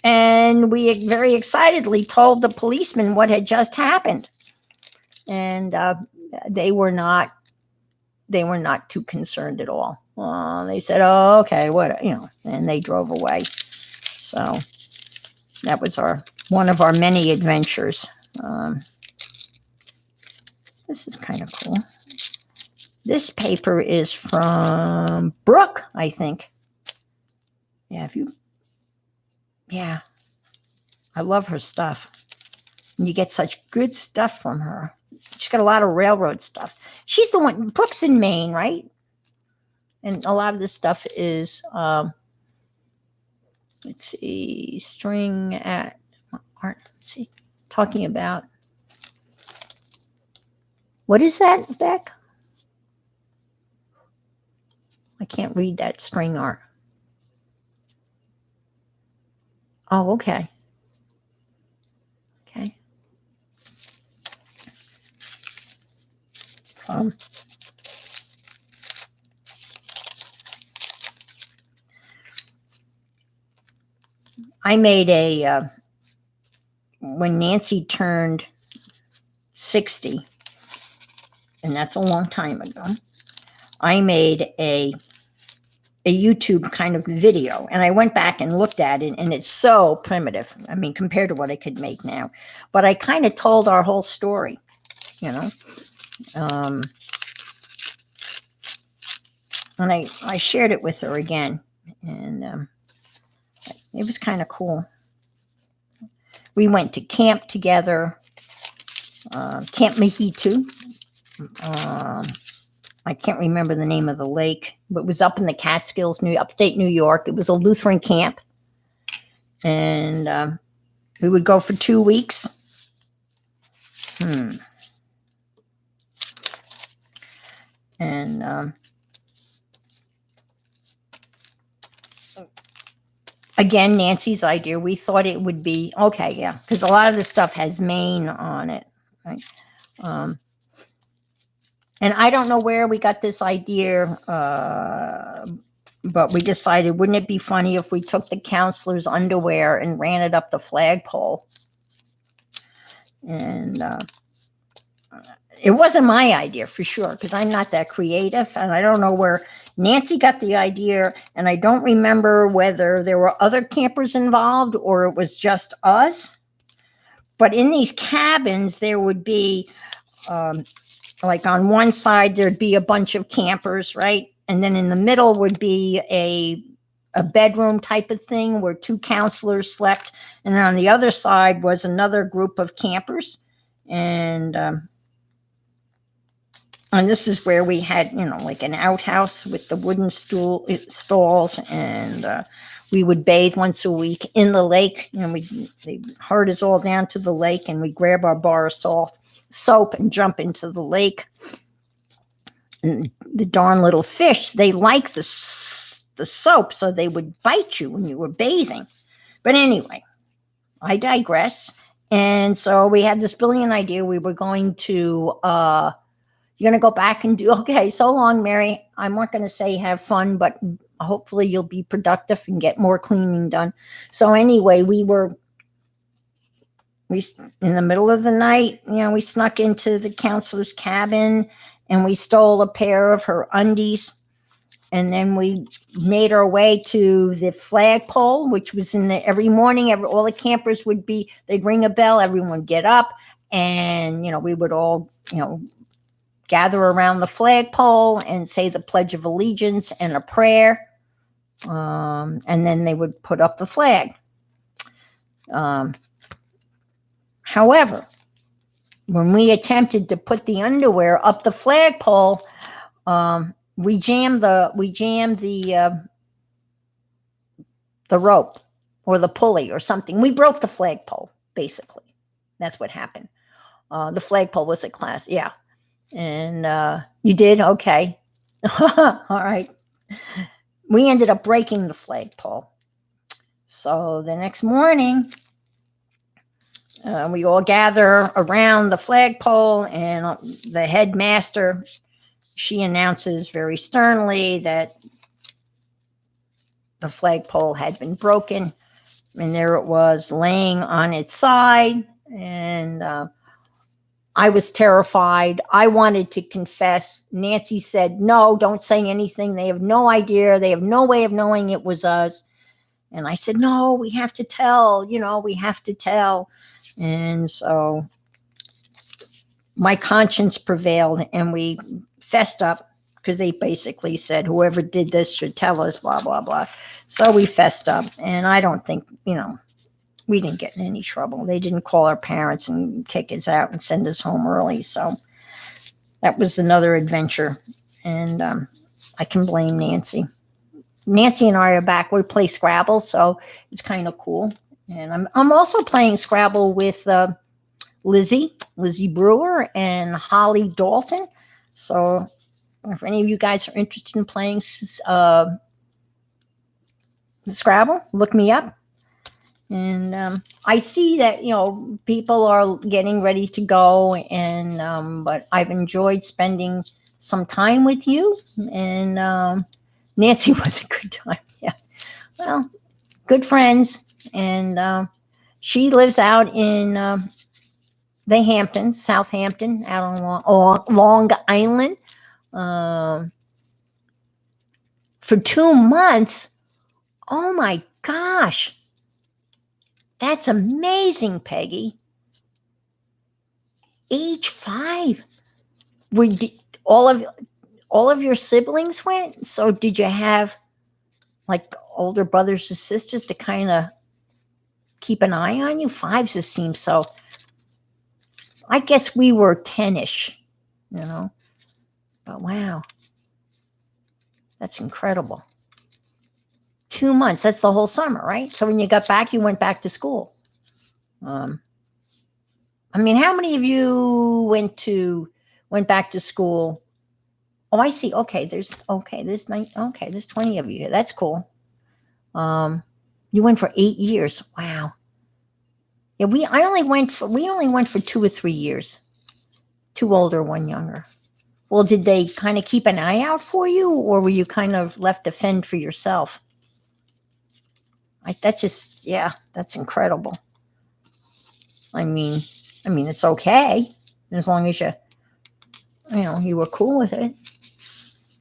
and we very excitedly told the policeman what had just happened. And they were not too concerned at all. They said, oh, okay, and they drove away. So that was one of our many adventures. This is kind of cool. This paper is from Brooke, I think. Yeah, I love her stuff. And you get such good stuff from her. She's got a lot of railroad stuff. She's the one, Brooke's in Maine, right? And a lot of this stuff is, let's see, string at art. Let's see, talking about, what is that, Beck? I can't read that, string art. Oh, okay. Okay. I made when Nancy turned 60, and that's a long time ago, I made a a YouTube kind of video, and I went back and looked at it, and it's so primitive. I mean, compared to what I could make now, but I kind of told our whole story, you know. Um, and I shared it with her again, and it was kind of cool. We went to camp together, Camp Mahitu. I can't remember the name of the lake, but it was up in the Catskills, upstate New York. It was a Lutheran camp, and we would go for 2 weeks. And again, Nancy's idea, we thought it would be okay, yeah, because a lot of the stuff has Maine on it, right? And I don't know where we got this idea, but we decided, wouldn't it be funny if we took the counselor's underwear and ran it up the flagpole? And it wasn't my idea for sure, because I'm not that creative, and I don't know where Nancy got the idea, and I don't remember whether there were other campers involved or it was just us. But in these cabins, there would be, like on one side, there'd be a bunch of campers, right? And then in the middle would be a bedroom type of thing where 2 counselors slept. And then on the other side was another group of campers. And this is where we had, like an outhouse with the wooden stalls, and we would bathe once a week in the lake. And they herd us all down to the lake, and we grab our bar of soap and jump into the lake. And the darn little fish, they like the soap, so they would bite you when you were bathing. But anyway, I digress. And so we had this brilliant idea. We were going to, you're going to go back and do, okay, so long, Mary. I'm not going to say have fun, but hopefully you'll be productive and get more cleaning done. So anyway, we in the middle of the night, we snuck into the counselor's cabin, and we stole a pair of her undies. And then we made our way to the flagpole, which was every morning, all the campers they'd ring a bell, everyone would get up, and, we would all, gather around the flagpole and say the Pledge of Allegiance and a prayer. And then they would put up the flag. However, when we attempted to put the underwear up the flagpole, we jammed the rope or the pulley or something. We broke the flagpole, basically. That's what happened. The flagpole was a class, yeah. And you did? Okay. All right. We ended up breaking the flagpole. So the next morning, we all gather around the flagpole, and the headmaster, she announces very sternly that the flagpole had been broken, and there it was laying on its side. And I was terrified. I wanted to confess. Nancy said, no, don't say anything. They have no idea. They have no way of knowing it was us. And I said, no, we have to tell, we have to tell. And so my conscience prevailed, and we fessed up, because they basically said, whoever did this should tell us, blah, blah, blah. So we fessed up, and I don't think, we didn't get in any trouble. They didn't call our parents and kick us out and send us home early. So that was another adventure. And I can blame Nancy. Nancy and I are back. We play Scrabble, so it's kind of cool. And I'm also playing Scrabble with Lizzie Brewer and Holly Dalton. So if any of you guys are interested in playing Scrabble, look me up. And I see that, people are getting ready to go, and but I've enjoyed spending some time with you. And Nancy was a good time. Yeah. Well, good friends. And she lives out in the Hamptons, Southampton, out on Long Island. For 2 months? Oh my gosh. That's amazing, Peggy. Age 5. All of your siblings went? So did you have like older brothers or sisters to kind of keep an eye on you? 5 just seems so. I guess we were 10ish, you know. But wow. That's incredible. 2 months. That's the whole summer, right? So when you got back, you went back to school. I mean, how many of you went back to school? Oh, I see. There's 20 of you here. That's cool. You went for 8 years. Wow. Yeah, we only went for 2 or 3 years. 2 older, 1 younger. Well, did they kind of keep an eye out for you, or were you kind of left to fend for yourself? That's incredible. I mean, it's okay as long as you were cool with it.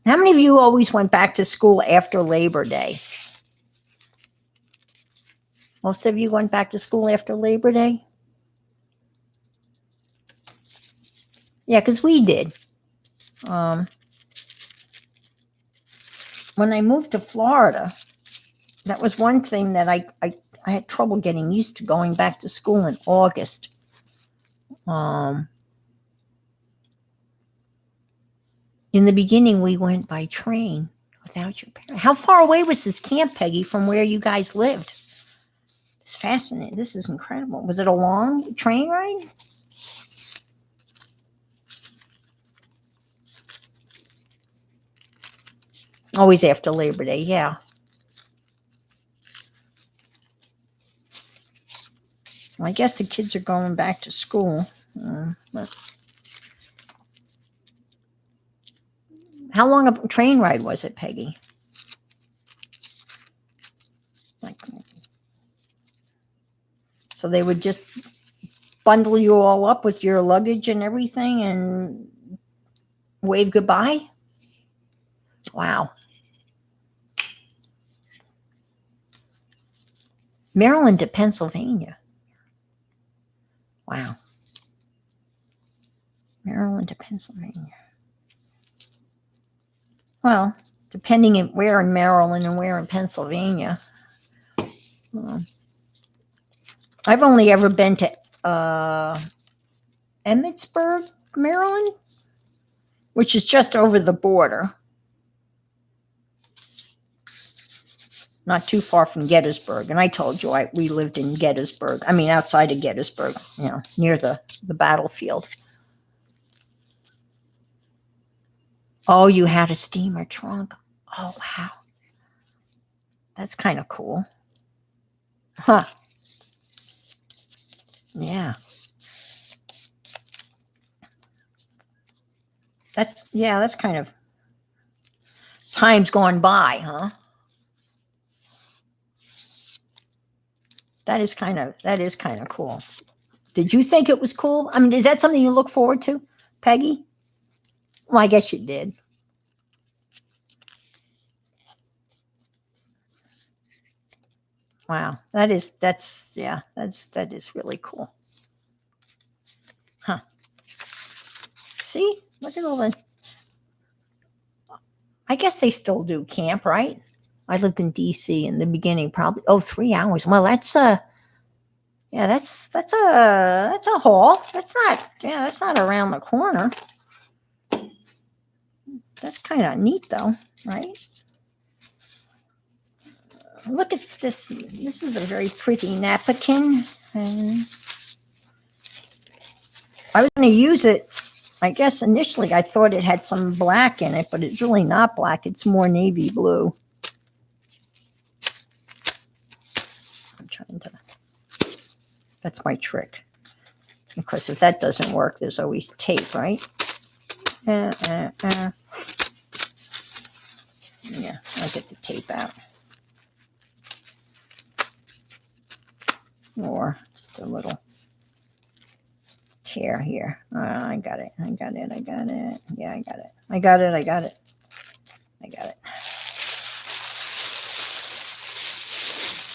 How many of you always went back to school after Labor Day? Most of you went back to school after Labor Day? Yeah, because we did. When I moved to Florida, that was one thing that I had trouble getting used to, going back to school in August. In the beginning, we went by train without your parents. How far away was this camp, Peggy, from where you guys lived? It's fascinating. This is incredible. Was it a long train ride? Always after Labor Day, yeah. Well, I guess the kids are going back to school. But how long a train ride was it, Peggy? So they would just bundle you all up with your luggage and everything and wave goodbye? Wow. Maryland to Pennsylvania. Wow. Maryland to Pennsylvania. Well, depending on where in Maryland and where in Pennsylvania. I've only ever been to Emmitsburg, Maryland, which is just over the border. Not too far from Gettysburg. And I told you we lived in Gettysburg. I mean, outside of Gettysburg, near the battlefield. Oh, you had a steamer trunk. Oh, wow. That's kind of cool. Huh. Yeah. That's kind of times gone by, huh? That is kind of cool. Did you think it was cool? I mean, is that something you look forward to, Peggy? Well, I guess you did. Wow. That is really cool. Huh. See? Look at all the. I guess they still do camp, right? I lived in DC in the beginning, probably 3 hours. Well, that's a haul. That's not around the corner. That's kind of neat though, right? Look at this. This is a very pretty napkin. And I was going to use it. I guess initially I thought it had some black in it, but it's really not black. It's more navy blue. I'm trying to. That's my trick. Of course, if that doesn't work, there's always tape, right? Yeah, I'll get the tape out. Or just a little tear here. I got it. Yeah, I got it. I got it.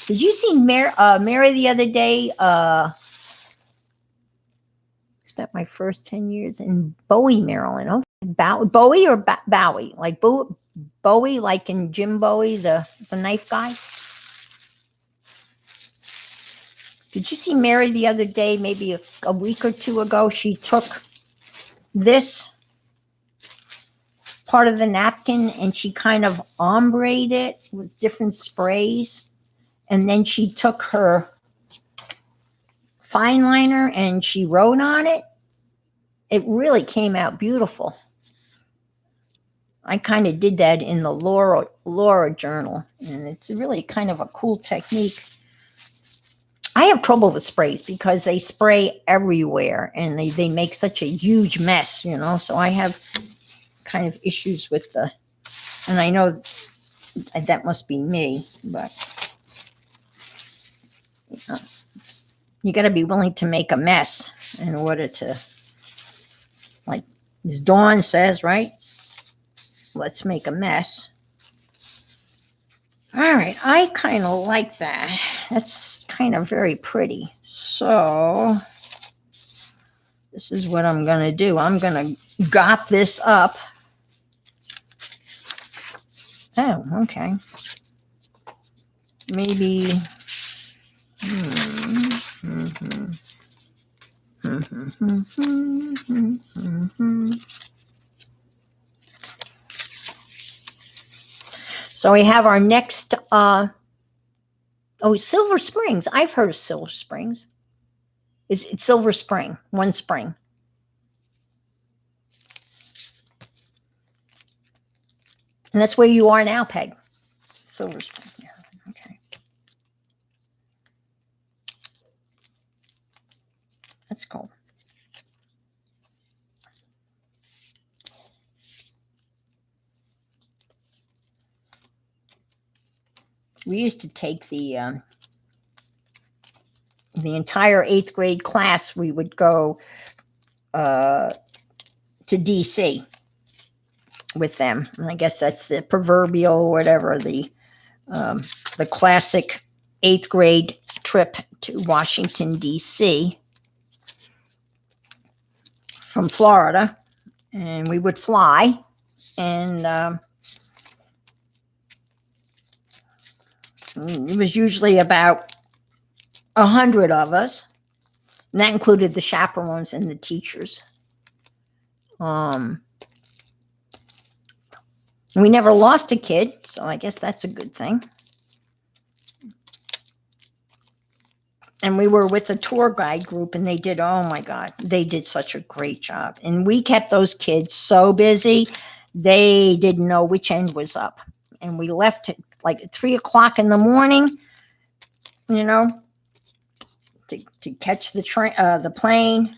Did you see Mary the other day? Spent my first 10 years in Bowie, Maryland. Okay. Bowie or Bowie? Like Bowie, like in Jim Bowie, the knife guy? Did you see Mary the other day, maybe a week or two ago? She took this part of the napkin and she kind of ombreed it with different sprays. And then she took her fine liner and she wrote on it. It really came out beautiful. I kind of did that in the Laura journal, and it's really kind of a cool technique. I have trouble with sprays because they spray everywhere and they make such a huge mess, so I have kind of issues with and I know that must be me, but you got to be willing to make a mess in order to, like as Dawn says, right? Let's make a mess. All right, I kind of like that. That's kind of very pretty. So this is what I'm going to do. I'm going to gop this up. Oh, okay. Maybe. So we have our next, Silver Springs. I've heard of Silver Springs. It's Silver Spring, one spring. And that's where you are now, Peg. Silver Spring. Yeah, okay. That's cool. We used to take the entire 8th grade class. We would go to DC with them, and I guess that's the proverbial whatever, the classic 8th grade trip to Washington DC from Florida, and we would fly, and it was usually about 100 of us, and that included the chaperones and the teachers. We never lost a kid, so I guess that's a good thing. And we were with the tour guide group, and they did, oh my God, they did such a great job. And we kept those kids so busy, they didn't know which end was up. And we left at like 3 o'clock in the morning, to catch the plane.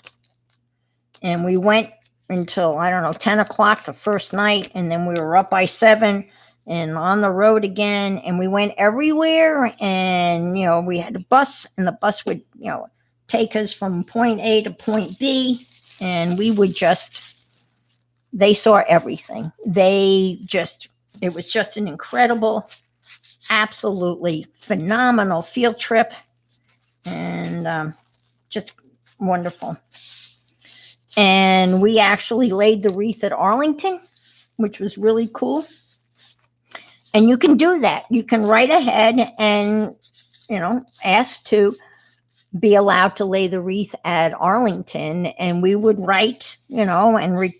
And we went until, I don't know, 10 o'clock the first night. And then we were up by 7 and on the road again. And we went everywhere. And, we had a bus, and the bus would, take us from point A to point B. And we would they saw everything. It was just an incredible, absolutely phenomenal field trip. And just wonderful. And we actually laid the wreath at Arlington, which was really cool. And you can do that. You can write ahead and, ask to be allowed to lay the wreath at Arlington. And we would write, and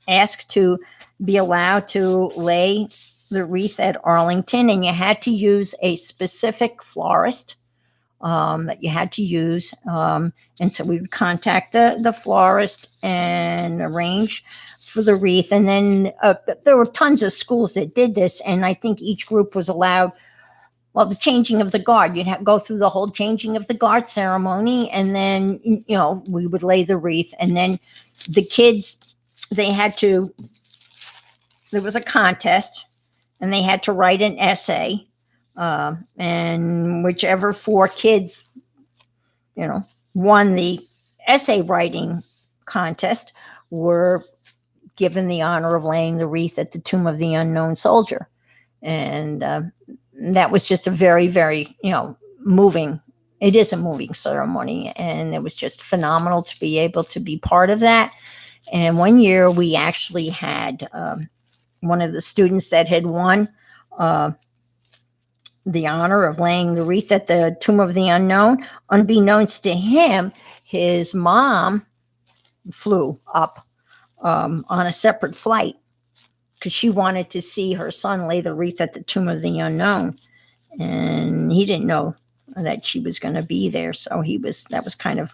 ask to be allowed to lay the wreath at Arlington. And you had to use a specific florist that you had to use. And so we would contact the florist and arrange for the wreath. And then there were tons of schools that did this. And I think each group was allowed, the changing of the guard. You'd have to go through the whole changing of the guard ceremony. And then, we would lay the wreath. And then the kids, there was a contest, and they had to write an essay. And whichever 4 kids, won the essay writing contest were given the honor of laying the wreath at the tomb of the unknown soldier. And that was just a very, very, moving. It is a moving ceremony, and it was just phenomenal to be able to be part of that. And one year we actually had one of the students that had won uh, the honor of laying the wreath at the Tomb of the Unknown. Unbeknownst to him, his mom flew up on a separate flight because she wanted to see her son lay the wreath at the Tomb of the Unknown, and he didn't know that she was going to be there. So that was kind of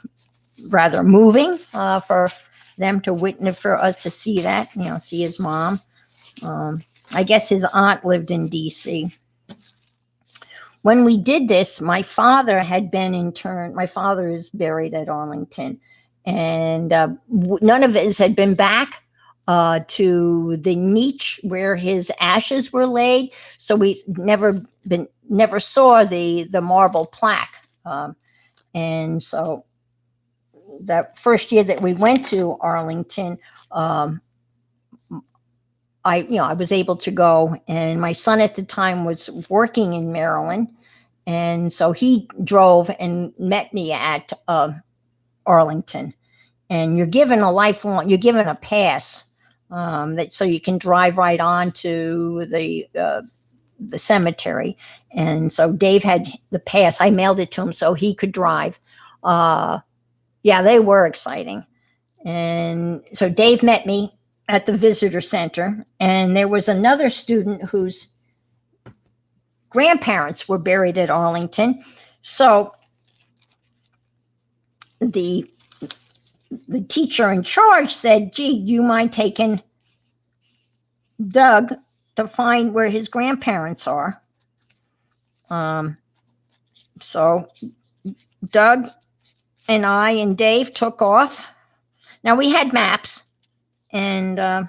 rather moving for them to witness, for us to see that, see his mom. I guess his aunt lived in DC. When we did this, my father had been interned. My father is buried at Arlington, and none of us had been back to the niche where his ashes were laid. So we never saw the marble plaque. And so that first year that we went to Arlington, I was able to go, and my son at the time was working in Maryland, and so he drove and met me at Arlington. And you're given a pass that so you can drive right on to the cemetery. And so Dave had the pass. I mailed it to him so he could drive. Yeah, they were exciting. And so Dave met me at the visitor center, and there was another student whose grandparents were buried at Arlington. So the teacher in charge said, "Gee, do you mind taking Doug to find where his grandparents are?" So Doug and I and Dave took off. Now we had maps, and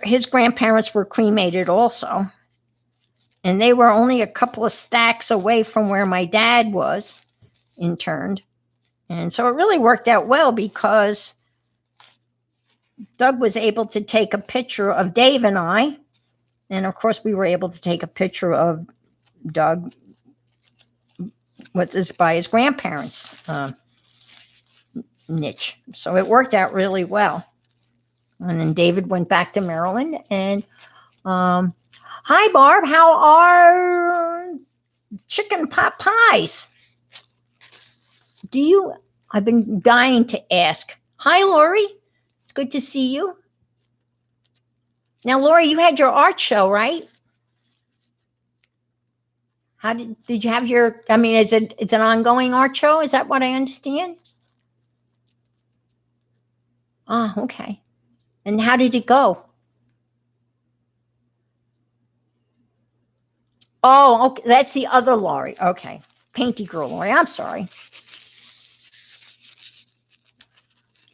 his grandparents were cremated also, and they were only a couple of stacks away from where my dad was interned. And so it really worked out well because Doug was able to take a picture of Dave and I, and of course we were able to take a picture of Doug by his grandparents' niche. So it worked out really well. And then David went back to Maryland. And hi, Barb. How are chicken pot pies? I've been dying to ask. Hi, Lori. It's good to see you. Now, Lori, you had your art show, right? How did you have it's an ongoing art show? Is that what I understand? Ah, okay. And how did it go? Oh, okay. That's the other Lori. Okay. Painty Girl Lori. I'm sorry.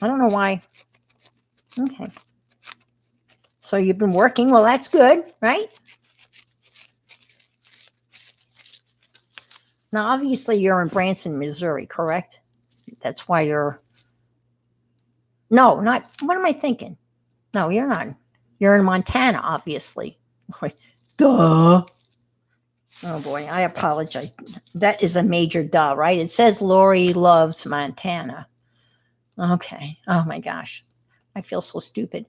I don't know why. Okay. So you've been working. Well, that's good, right? Now, obviously, you're in Branson, Missouri, correct? That's why you're... No, not... What am I thinking? No, you're not. You're in Montana, obviously. Duh. Oh, boy, I apologize. That is a major duh, right? It says Lori loves Montana. Okay. Oh, my gosh. I feel so stupid.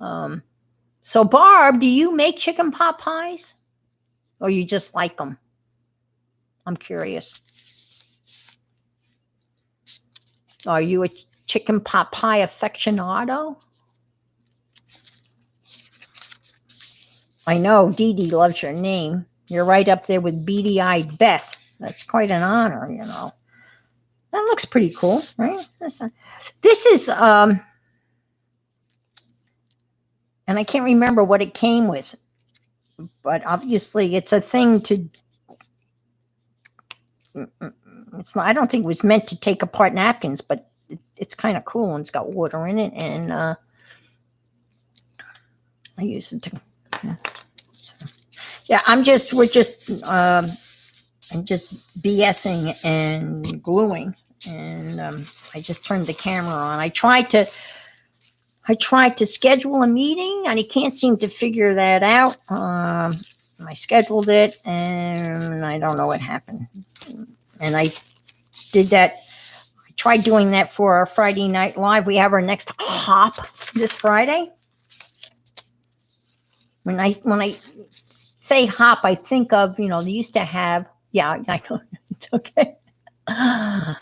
So, Barb, do you make chicken pot pies? Or you just like them? I'm curious. Are you a chicken pot pie aficionado? I know Dee Dee loves your name. You're right up there with beady-eyed Beth. That's quite an honor, That looks pretty cool, right? This is, and I can't remember what it came with, but obviously it's a thing to... It's not. I don't think it was meant to take apart napkins, but it's kind of cool, and it's got water in it, and I use it to. Yeah, I'm just BSing and gluing, and I just turned the camera on. I tried to I tried to schedule a meeting and I can't seem to figure that out. I scheduled it and I don't know what happened. And I did that. I tried doing that for our Friday Night Live. We have our next hop this Friday. When I say hop, I think of, they used to have, yeah, I know, it's okay. To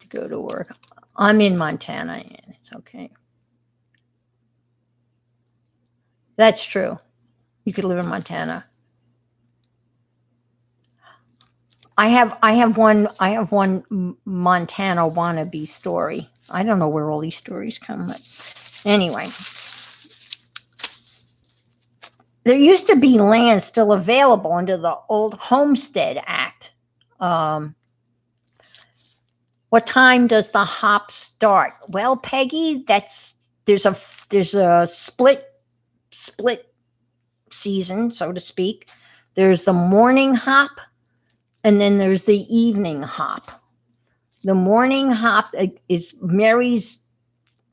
go to work. I'm in Montana and it's okay. That's true. You could live in Montana. I have one Montana wannabe story. I don't know where all these stories come, but anyway. There used to be land still available under the old Homestead Act. What time does the hop start? Well, Peggy, there's a split season, so to speak. There's the morning hop, and then there's the evening hop. The morning hop is Mary's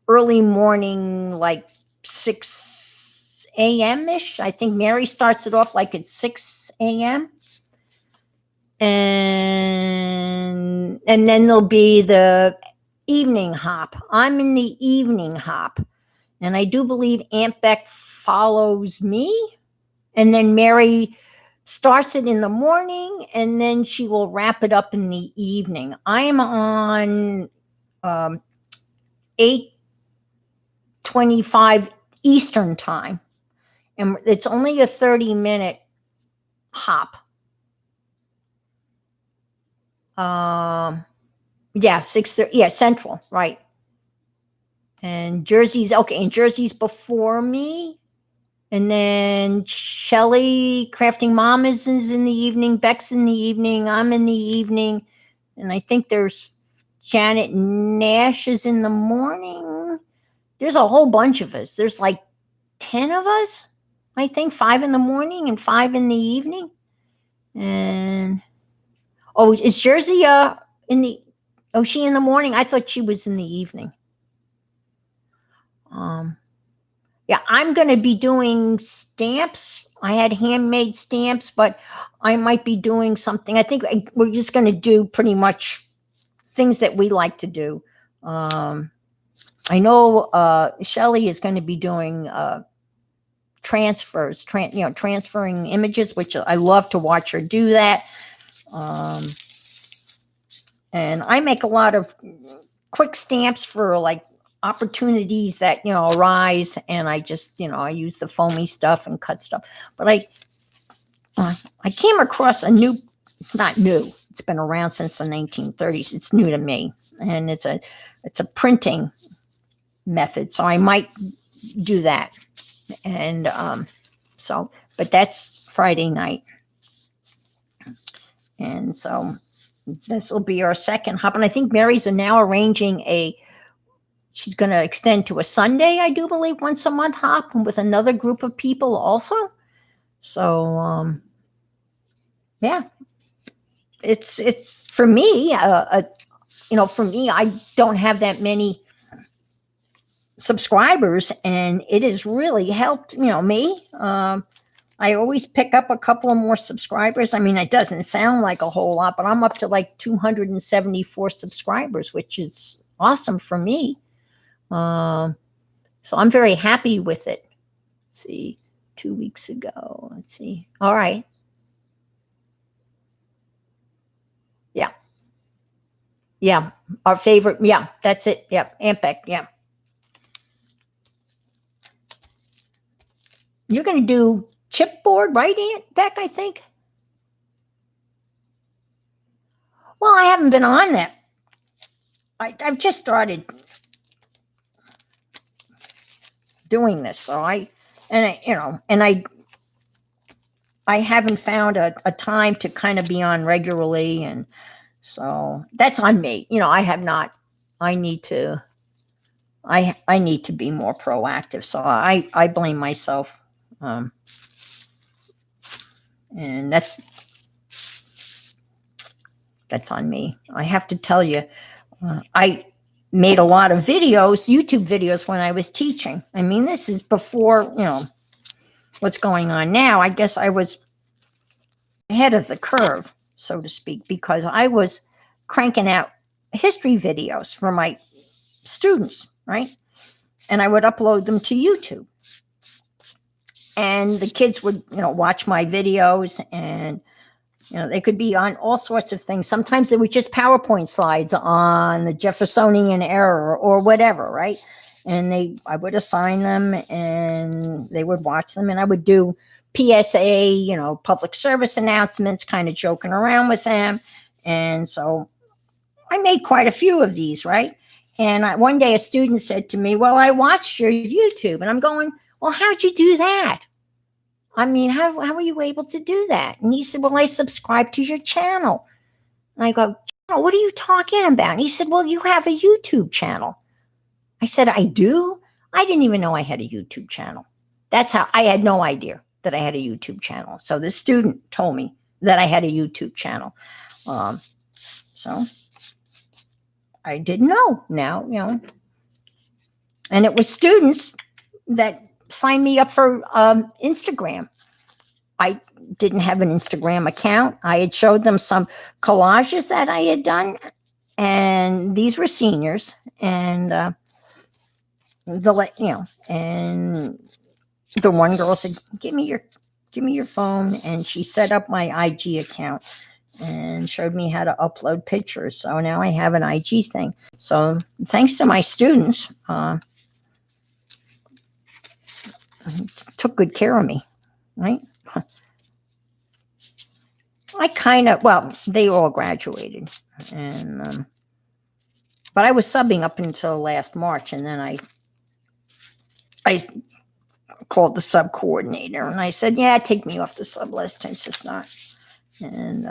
early morning, like 6 a.m. ish. I think Mary starts it off like at 6 a.m. And then there'll be the evening hop. I'm in the evening hop. And I do believe Aunt Beck follows me. And then Mary starts it in the morning and then she will wrap it up in the evening. I'm on 8:25 Eastern time. And it's only a 30-minute hop. Yeah, 6:30. Yeah, Central, right. And Jersey's okay. And Jersey's before me. And then Shelly Crafting Mom is in the evening. Beck's in the evening. I'm in the evening. And I think there's Janet Nash is in the morning. There's a whole bunch of us. There's like 10 of us. I think 5 in the morning and 5 in the evening. And is Jersey she in the morning? I thought she was in the evening. Yeah, I'm going to be doing stamps. I had handmade stamps, but I might be doing something. I think we're just going to do pretty much things that we like to do. I know Shelly is going to be doing transfers, transferring images, which I love to watch her do that. And I make a lot of quick stamps for like opportunities that arise, and I just I use the foamy stuff and cut stuff. But I came across a new, it's not new, it's been around since the 1930s. It's new to me, and it's a printing method, so I might do that. And but that's Friday night, and so this will be our second hop. And I think Mary's now arranging she's going to extend to a Sunday, I do believe, once a month hop with another group of people also. So, yeah, it's for me, for me, I don't have that many subscribers, and it has really helped, me. I always pick up a couple of more subscribers. I mean, it doesn't sound like a whole lot, but I'm up to like 274 subscribers, which is awesome for me. So I'm very happy with it. Let's see, 2 weeks ago. Let's see. All right. Yeah. Yeah. Our favorite. Yeah, that's it. Yeah. Aunt Beck. Yeah. You're going to do chipboard, right, Aunt Beck, I think? Well, I haven't been on that. I've just started doing this, so I haven't found a time to kind of be on regularly, and so that's on me. I have not. I need to be more proactive, so I blame myself, and that's on me. I have to tell you, made a lot of videos, YouTube videos, when I was teaching. I mean, this is before, what's going on now. I guess I was ahead of the curve, so to speak, because I was cranking out history videos for my students, right? And I would upload them to YouTube. And the kids would, watch my videos, and they could be on all sorts of things. Sometimes they were just PowerPoint slides on the Jeffersonian era or whatever, right? And I would assign them, and they would watch them, and I would do PSA, public service announcements, kind of joking around with them. And so I made quite a few of these, right? And one day a student said to me, well, I watched your YouTube. And I'm going, well, how'd you do that? I mean, how were you able to do that? And he said, well, I subscribed to your channel. And I go, what are you talking about? And he said, well, you have a YouTube channel. I said, I do? I didn't even know I had a YouTube channel. That's how I had no idea that I had a YouTube channel. So the student told me that I had a YouTube channel. So I didn't know now, and it was students that signed me up for Instagram. I didn't have an Instagram account. I had showed them some collages that I had done, and these were seniors, and and the one girl said, give me your phone, and she set up my IG account and showed me how to upload pictures. So now I have an IG thing. So thanks to my students, took good care of me, right? They all graduated, and but I was subbing up until last March, and then I called the sub coordinator, and I said, yeah, take me off the sub list. It's just not. And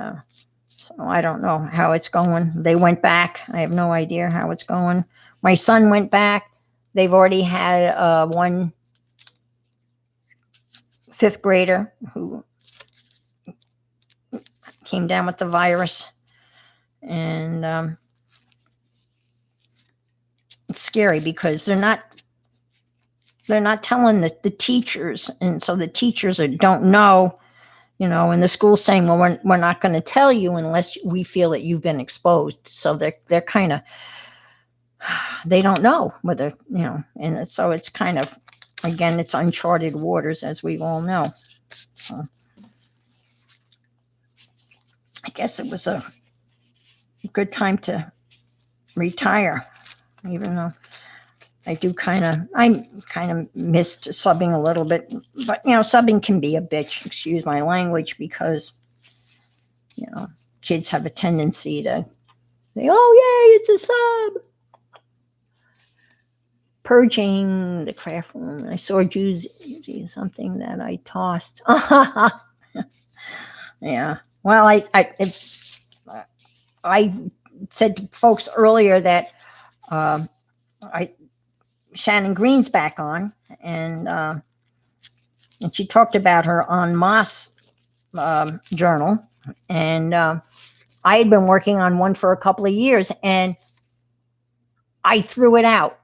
so I don't know how it's going. They went back. I have no idea how it's going. My son went back. They've already had one 5th grader who came down with the virus. And it's scary because they're not telling the teachers. And so the teachers don't know. And the school's saying, well, we're not going to tell you unless we feel that you've been exposed. So they're kind of, they don't know whether, and so it's kind of, again, it's uncharted waters, as we all know. So I guess it was a good time to retire, even though I kind of missed subbing a little bit, but subbing can be a bitch, excuse my language, because kids have a tendency to say, oh yay, it's a sub. Purging the craft room. I saw Jews using something that I tossed. Yeah. Well, I said to folks earlier that Shannon Green's back on, and she talked about her En Masse journal, and I had been working on one for a couple of years, and I threw it out.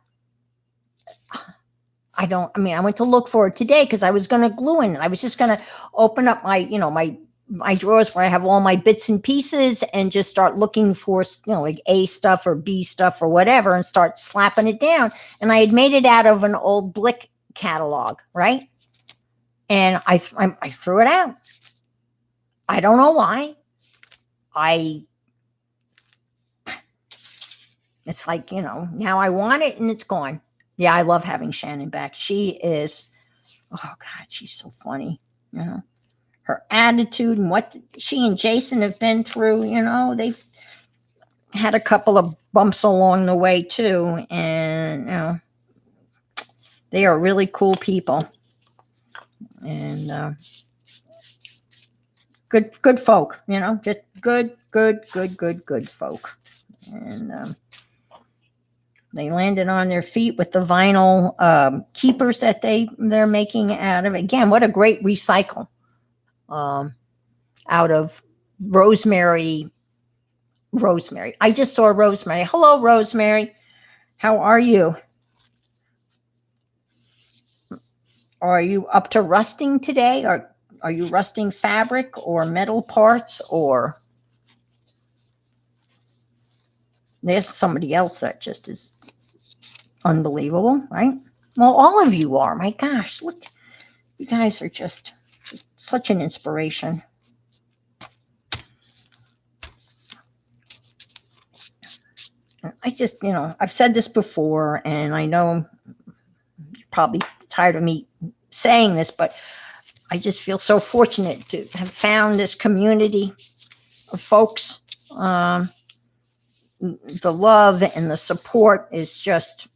I went to look for it today because I was going to glue in. I was just going to open up my drawers where I have all my bits and pieces and just start looking for, like A stuff or B stuff or whatever, and start slapping it down. And I had made it out of an old Blick catalog, right? And I threw it out. I don't know why. It's like, now I want it and it's gone. Yeah, I love having Shannon back. She is, oh God, she's so funny. Her attitude and what she and Jason have been through, they've had a couple of bumps along the way too. And, they are really cool people. And good folk, just good folk. And they landed on their feet with the vinyl keepers that they're making out of. Again, what a great recycle out of rosemary. I just saw Rosemary. Hello, Rosemary. How are you? Are you up to rusting today? Or are you rusting fabric or metal parts? Or there's somebody else that just is unbelievable, right? Well, all of you are. My gosh, look, you guys are just such an inspiration. I just, I've said this before, and I know you're probably tired of me saying this, but I just feel so fortunate to have found this community of folks. The love and the support is just,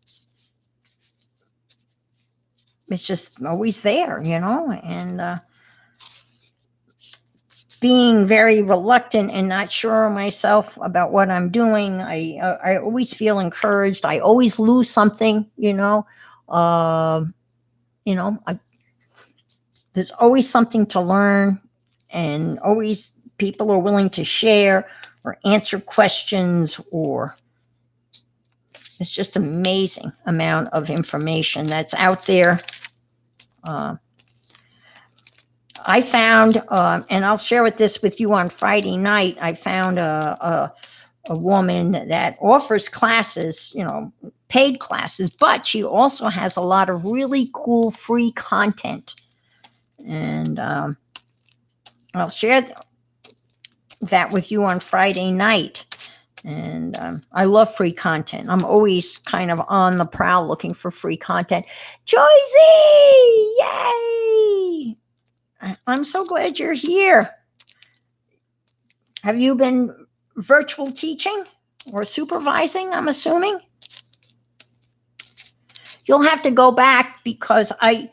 it's just always there, and being very reluctant and not sure of myself about what I'm doing, I always feel encouraged. I always lose something, uh, I, there's always something to learn, and always people are willing to share or answer questions, or it's just amazing amount of information that's out there. I found, and I'll share this with you on Friday night. I found a woman that offers classes, paid classes, but she also has a lot of really cool free content. And I'll share that with you on Friday night. And I love free content. I'm always kind of on the prowl looking for free content. Joycey! Yay! I'm so glad you're here. Have you been virtual teaching or supervising, I'm assuming? You'll have to go back, because I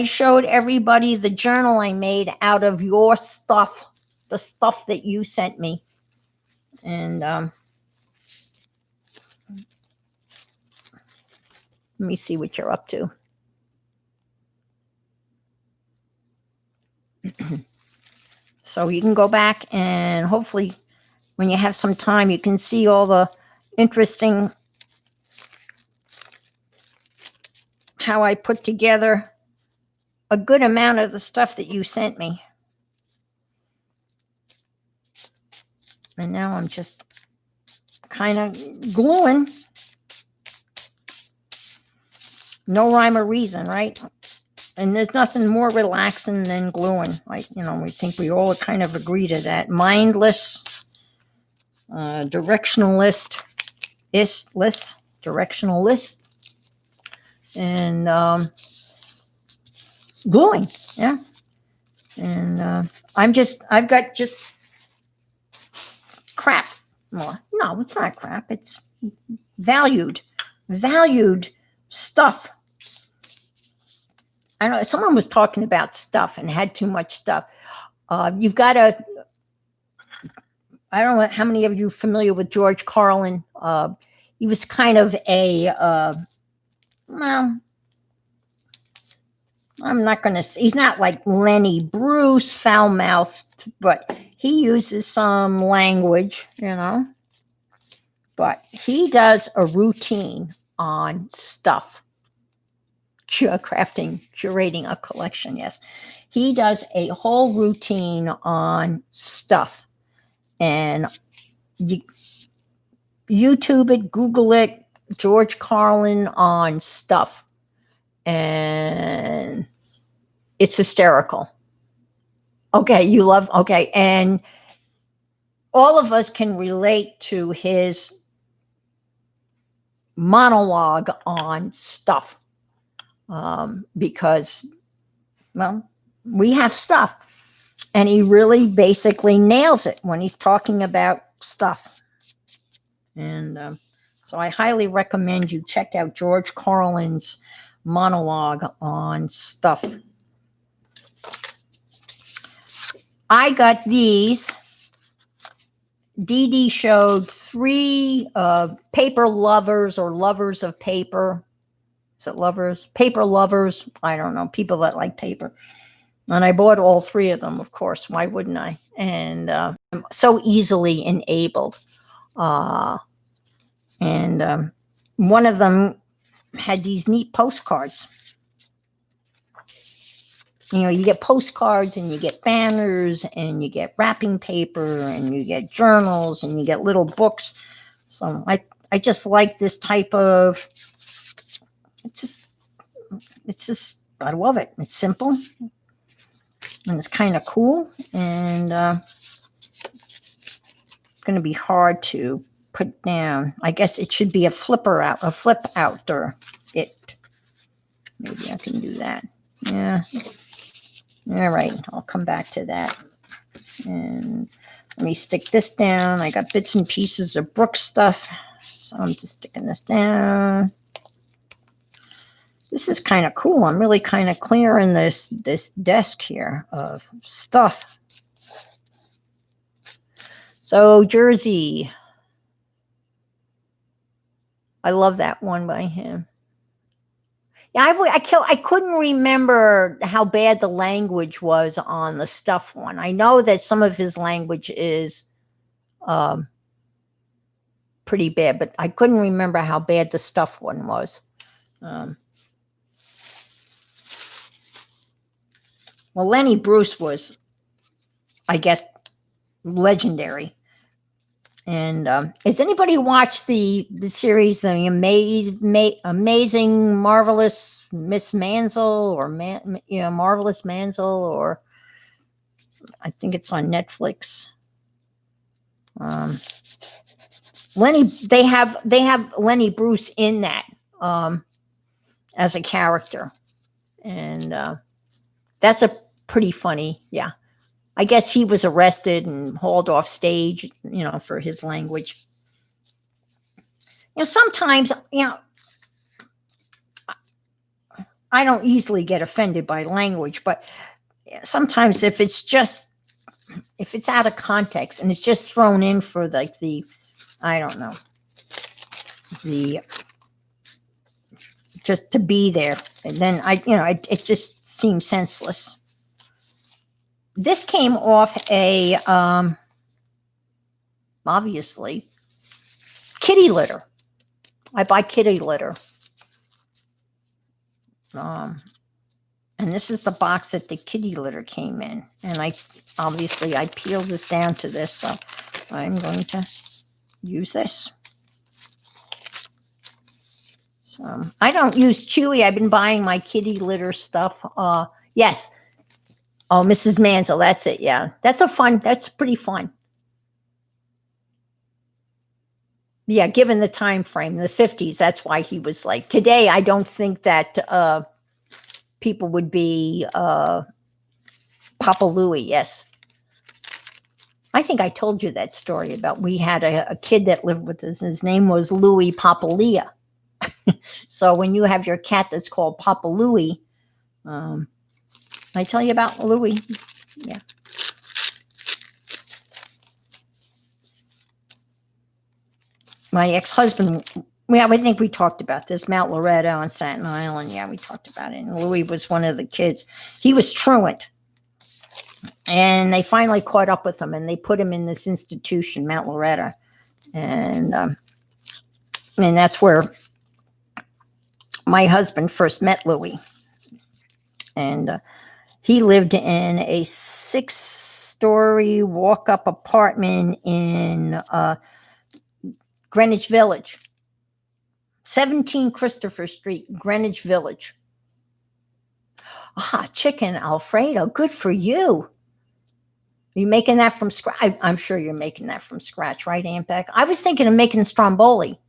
showed everybody the journal I made out of your stuff, the stuff that you sent me. And let me see what you're up to. So you can go back, and hopefully when you have some time, you can see all the interesting, how I put together a good amount of the stuff that you sent me. And now I'm just kind of gluing. No rhyme or reason, right? And there's nothing more relaxing than gluing. Like, we think we all kind of agree to that. Mindless, directionalist, directionalist, and gluing, yeah. And I've got just crap. Well, no, it's not crap. It's valued stuff. I don't know. Someone was talking about stuff and had too much stuff. You've got to, I don't know how many of you are familiar with George Carlin. He was kind of a, well, I'm not going to say, he's not like Lenny Bruce, foul-mouthed, but he uses some language, But he does a routine on stuff. Curating a collection, yes. He does a whole routine on stuff. And YouTube it, Google it, George Carlin on stuff. And it's hysterical. Okay. And all of us can relate to his monologue on stuff. Because, well, we have stuff, and he really basically nails it when he's talking about stuff. And so I highly recommend you check out George Carlin's monologue on stuff. I got these. Dee Dee showed 3 paper lovers, or lovers of paper. Is it lovers? Paper lovers. I don't know. People that like paper. And I bought all 3 of them, of course. Why wouldn't I? And I'm so easily enabled. And one of them had these neat postcards. You know, you get postcards and you get banners and you get wrapping paper and you get journals and you get little books. So I just like this type of, it's just, I love it. It's simple and it's kind of cool, and it's going to be hard to put down. I guess it should be a flip out, or it. Maybe I can do that. Yeah. All right. I'll come back to that. And let me stick this down. I got bits and pieces of Brooks stuff, so I'm just sticking this down. This is kind of cool. I'm really kind of clearing this desk here of stuff. So Jersey. I love that one by him. Yeah, I couldn't remember how bad the language was on the stuff one. I know that some of his language is pretty bad, but I couldn't remember how bad the stuff one was. Well, Lenny Bruce was, I guess, legendary. And has anybody watched the series, the Amazing Marvelous Miss Maisel, or Marvelous Maisel, or I think it's on Netflix. They have Lenny Bruce in that as a character, and that's a pretty funny, yeah. I guess he was arrested and hauled off stage, for his language. Sometimes, I don't easily get offended by language, but sometimes if it's out of context and it's just thrown in for I don't know, just to be there, and then it just seems senseless. This came off a, obviously, kitty litter. I buy kitty litter. And this is the box that the kitty litter came in. And I peeled this down to this, so I'm going to use this. So I don't use Chewy. I've been buying my kitty litter stuff. Yes. Oh, Mrs. Maisel, that's it. Yeah, that's pretty fun. Yeah, given the time frame, the 50s, that's why he was like, today, I don't think that people would be Papa Louie. Yes. I think I told you that story about, we had a kid that lived with us. His name was Louie Papalia. So when you have your cat that's called Papa Louie, I tell you about Louie. Yeah. My ex-husband, I think we talked about this, Mount Loretto on Staten Island. Yeah, we talked about it. And Louie was one of the kids. He was truant. And they finally caught up with him, and they put him in this institution, Mount Loretto. And that's where my husband first met Louie. And he lived in a 6-story walk-up apartment in Greenwich Village, 17 Christopher Street, Greenwich Village. Chicken Alfredo, good for you. Are you making that from scratch? I'm sure you're making that from scratch, right, Aunt Beck? I was thinking of making stromboli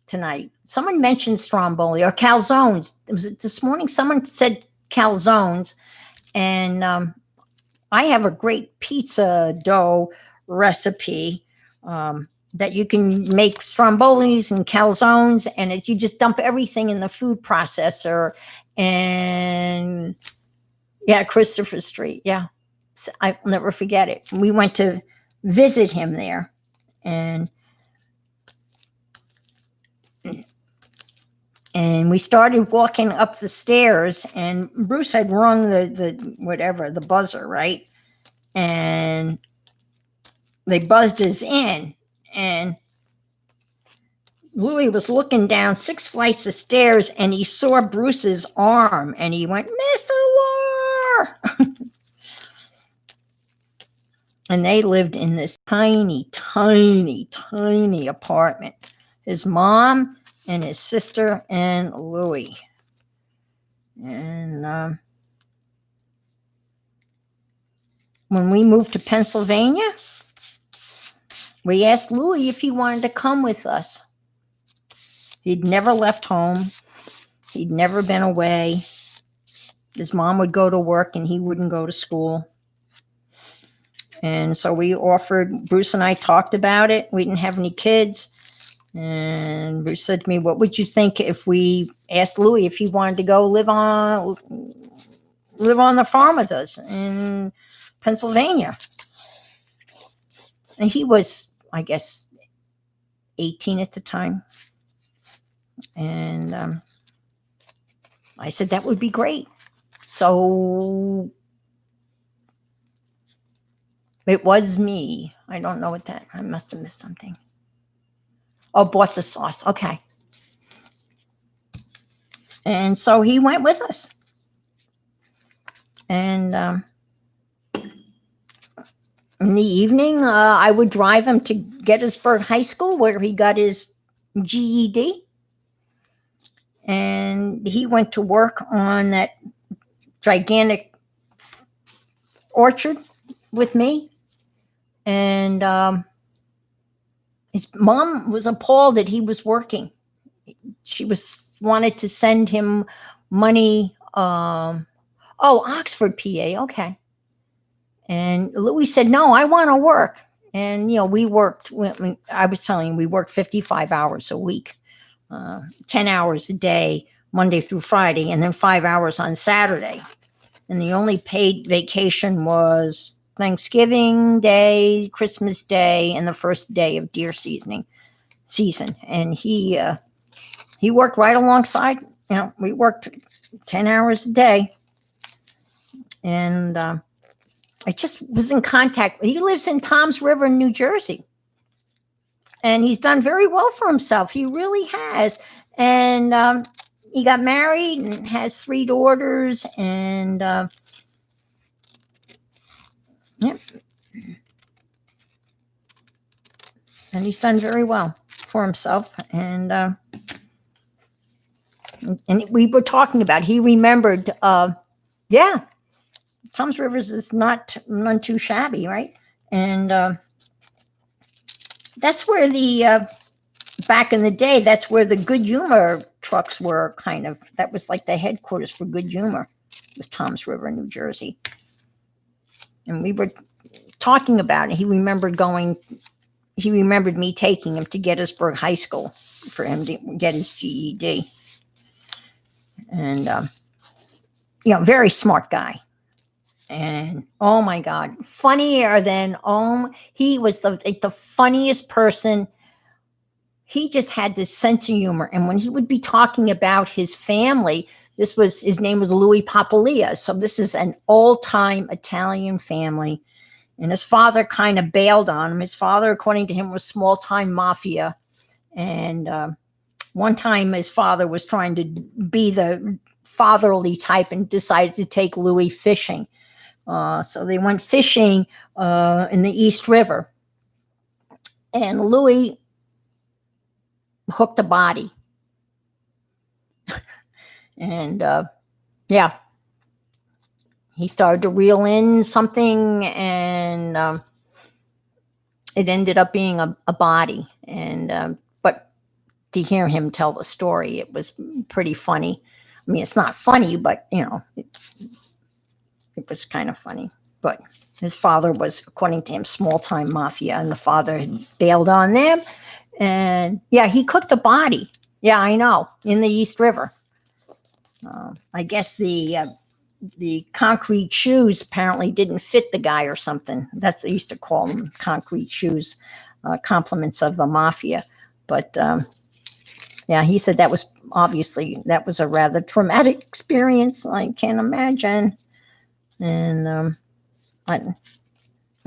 tonight. Someone mentioned stromboli or calzones. Was it this morning? Someone said calzones. And I have a great pizza dough recipe that you can make strombolis and calzones, and you just dump everything in the food processor. And yeah, Christopher Street. Yeah, so I'll never forget it. We went to visit him there, and we started walking up the stairs, and Bruce had rung the buzzer, right? And they buzzed us in, and Louis was looking down 6 flights of stairs and he saw Bruce's arm and he went, Mr. Lore! And they lived in this tiny, tiny, tiny apartment. His mom and his sister and Louis. And when we moved to Pennsylvania, we asked Louis if he wanted to come with us. He'd never left home. He'd never been away. His mom would go to work and he wouldn't go to school. And so we offered, Bruce and I talked about it. We didn't have any kids. And Bruce said to me, what would you think if we asked Louis if he wanted to go live on the farm with us in Pennsylvania? And he was, I guess, 18 at the time. And I said, that would be great. So it was me. I don't know what that, I must have missed something. Oh, bought the sauce. Okay. And so he went with us. And in the evening, I would drive him to Gettysburg High School where he got his GED. And he went to work on that gigantic orchard with me. And his mom was appalled that he was working. She wanted to send him money. Oxford, PA. Okay. And Louis said, no, I want to work. And, we worked, I was telling you, we worked 55 hours a week, 10 hours a day, Monday through Friday, and then 5 hours on Saturday. And the only paid vacation was Thanksgiving Day, Christmas Day, and the first day of deer season. And he worked right alongside, we worked 10 hours a day. And I just was in contact. He lives in Toms River, New Jersey. And he's done very well for himself. He really has. And he got married and has 3 daughters. And yeah. And he's done very well for himself. And we were talking about, he remembered, Toms Rivers is none too shabby, right? And that's where back in the day, that's where the Good Humor trucks were that was like the headquarters for Good Humor, was Toms River, New Jersey. And we were talking about it. He remembered me taking him to Gettysburg High School for him to get his GED. And, very smart guy. And oh my God, funnier than he was the funniest person. He just had this sense of humor. And when he would be talking about his family, his name was Louis Papalia. So this is an all-time Italian family. And his father kind of bailed on him. His father, according to him, was small-time mafia. And one time his father was trying to be the fatherly type and decided to take Louis fishing. So they went fishing in the East River. And Louis hooked a body. And he started to reel in something, and it ended up being a body. And but to hear him tell the story, it was pretty funny. I mean, it's not funny, but it was kind of funny. But his father was, according to him, small-time mafia, and the father had bailed on them. And he cooked the body. Yeah, I know, in the East River. I guess the concrete shoes apparently didn't fit the guy or something. That's, they used to call them concrete shoes, compliments of the mafia. But he said that was a rather traumatic experience. I can't imagine. And I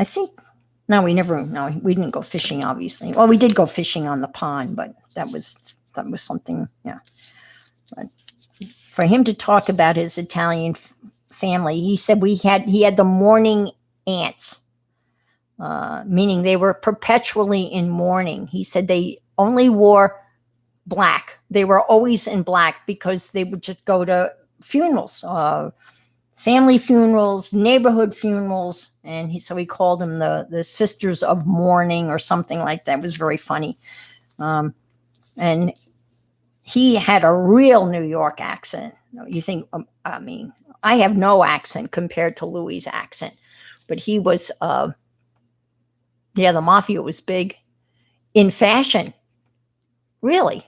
think No, we didn't go fishing, obviously. Well, we did go fishing on the pond, but that was something, yeah. But for him to talk about his Italian family, he said he had the mourning ants, meaning they were perpetually in mourning. He said they only wore black. They were always in black because they would just go to funerals, family funerals, neighborhood funerals, and so he called them the Sisters of Mourning or something like that. It was very funny, and he had a real New York accent. You think, I mean, I have no accent compared to Louis's accent, but he was, the mafia was big in fashion. Really?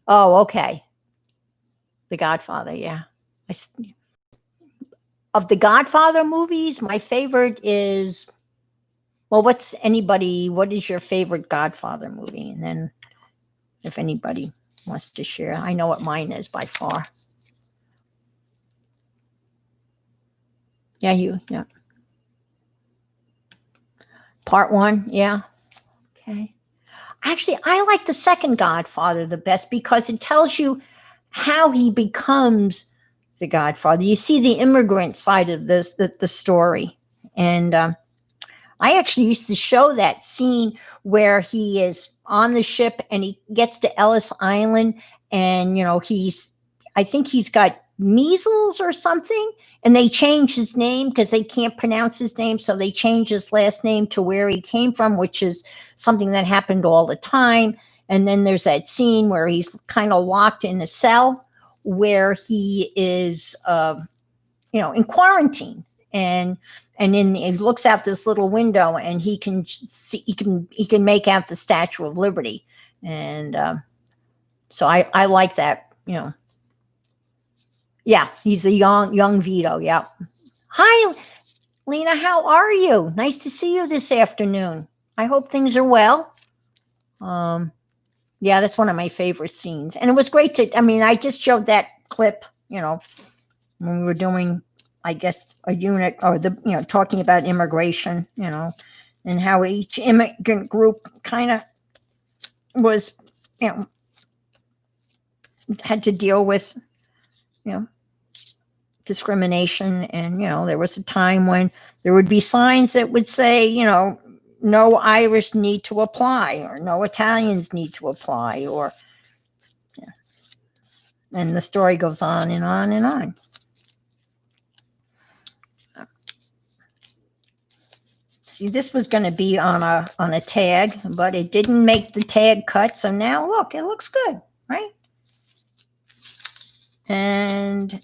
Oh, okay. The Godfather, yeah. Of the Godfather movies, my favorite is, well, what is your favorite Godfather movie? And then if anybody wants to share, I know what mine is by far. Yeah. Part one, yeah. Okay. Actually, I like the second Godfather the best because it tells you how he becomes the Godfather. You see the immigrant side of the story. And I actually used to show that scene where he is on the ship and he gets to Ellis Island, and I think he's got measles or something, and they change his name because they can't pronounce his name, so they change his last name to where he came from, which is something that happened all the time. And then there's that scene where he's kind of locked in a cell where he is in quarantine, and then he looks out this little window and he can see, he can make out the Statue of Liberty. And so I like that. Yeah, he's the young Vito. Yeah. Hi, Lena. How are you? Nice to see you this afternoon. I hope things are well. Yeah, that's one of my favorite scenes, and it was great to. I mean, I just showed that clip. When we were doing, I guess, a unit, or talking about immigration. And how each immigrant group kind of was, had to deal with, discrimination. And there was a time when there would be signs that would say, no Irish need to apply, or no Italians need to apply, or and the story goes on and on and on. See, this was going to be on a tag, but it didn't make the tag cut. So now look, it looks good, right? And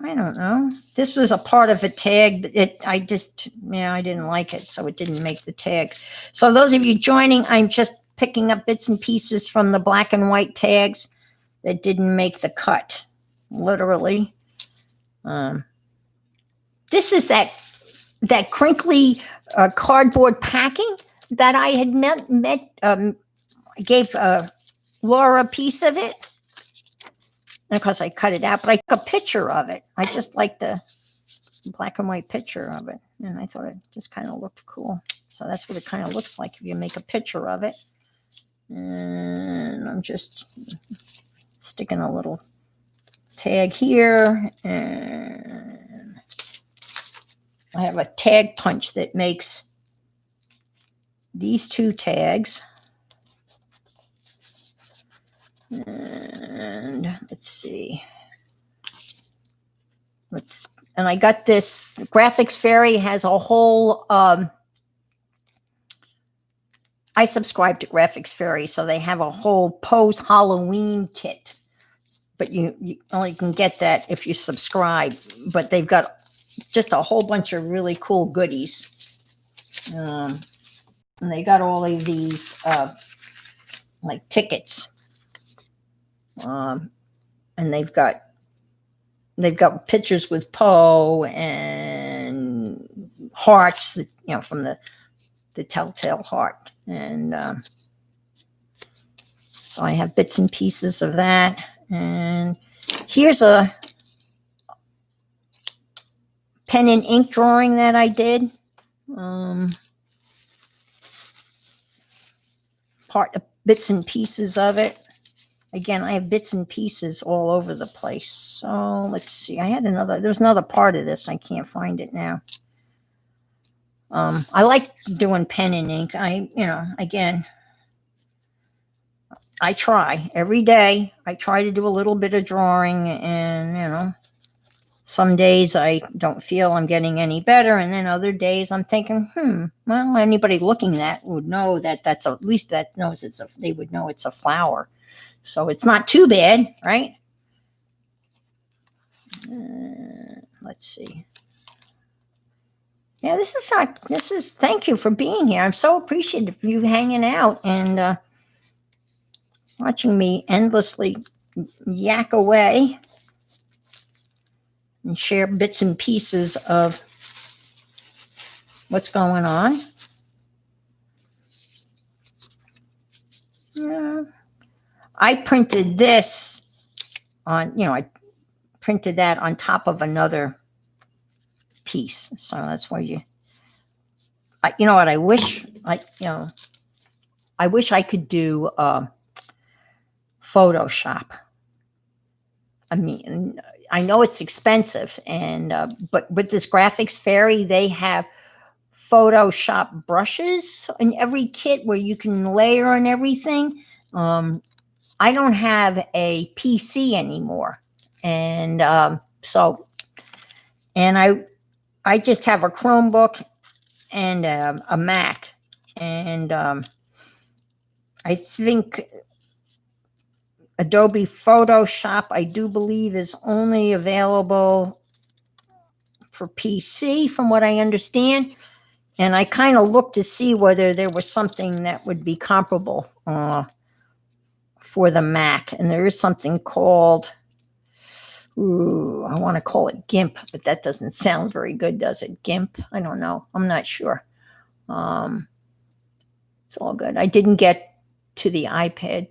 I don't know. This was a part of a tag. I didn't like it, so it didn't make the tag. So those of you joining, I'm just picking up bits and pieces from the black and white tags that didn't make the cut, literally. This is that crinkly cardboard packing that I had I gave Laura a piece of it. And of course, I cut it out, but I took a picture of it. I just like the black and white picture of it. And I thought it just kind of looked cool. So that's what it kind of looks like if you make a picture of it. And I'm just sticking a little tag here. And I have a tag punch that makes these two tags. And let's see. And I got this. Graphics Fairy has a whole. I subscribe to Graphics Fairy, so they have a whole post Halloween kit. But you only can get that if you subscribe. But they've got just a whole bunch of really cool goodies. And they got all of these like tickets. And they've got pictures with Poe and hearts, from the Telltale Heart. And so I have bits and pieces of that. And here's a pen and ink drawing that I did. bits and pieces of it. Again, I have bits and pieces all over the place. So let's see. There's another part of this. I can't find it now. I like doing pen and ink. Again, I try every day. I try to do a little bit of drawing, and some days I don't feel I'm getting any better, and then other days I'm thinking, well, anybody looking at would know at least that knows they would know it's a flower. So it's not too bad, right? Let's see. Yeah, thank you for being here. I'm so appreciative of you hanging out and watching me endlessly yak away and share bits and pieces of what's going on. Yeah. I printed this I printed that on top of another piece. So that's why you know what I wish I wish I could do Photoshop. I mean, I know it's expensive, but with this Graphics Fairy, they have Photoshop brushes in every kit where you can layer and everything. I don't have a PC anymore, and I just have a Chromebook and a Mac, and I think Adobe Photoshop, I do believe, is only available for PC, from what I understand. And I kind of looked to see whether there was something that would be comparable for the Mac. And there is something called, I want to call it GIMP, but that doesn't sound very good, does it? GIMP? I don't know. I'm not sure. It's all good. I didn't get to the iPad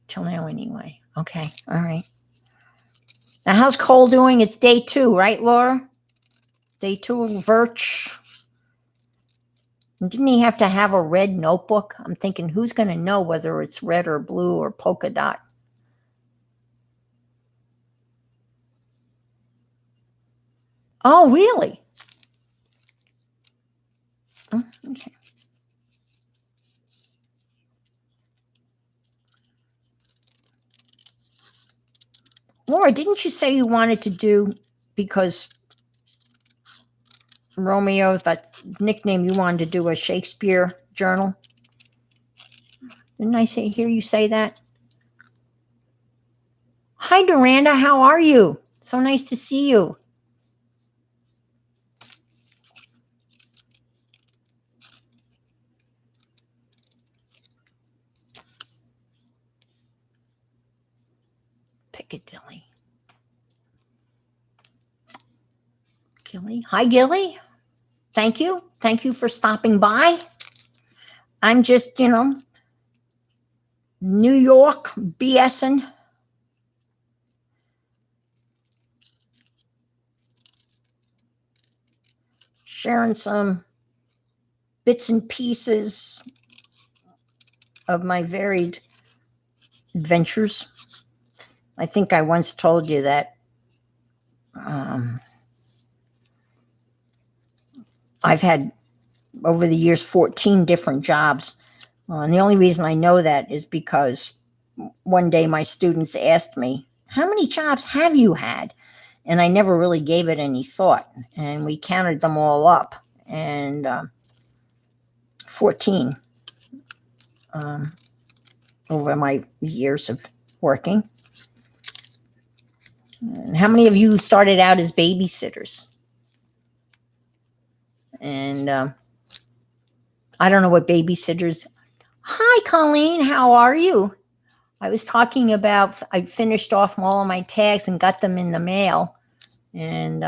till now anyway. Okay. All right. Now, how's Cole doing? It's day 2, right, Laura? Day 2 of Virch. And didn't he have to have a red notebook? I'm thinking, who's going to know whether it's red or blue or polka dot? Oh, really? Oh, okay. Laura, didn't you say you wanted to do, because Romeo, that nickname, you wanted to do a Shakespeare journal? Didn't I hear you say that? Hi, Duranda. How are you? So nice to see you. Piccadilly. Gilly. Hi, Gilly. Thank you. Thank you for stopping by. I'm just, New York BSing. Sharing some bits and pieces of my varied adventures. I think I once told you that I've had, over the years, 14 different jobs. And the only reason I know that is because one day my students asked me, how many jobs have you had? And I never really gave it any thought. And we counted them all up. And 14 over my years of working. And how many of you started out as babysitters? And I don't know what babysitters. Hi, Colleen. How are you? I was talking about, I finished off all of my tags and got them in the mail. And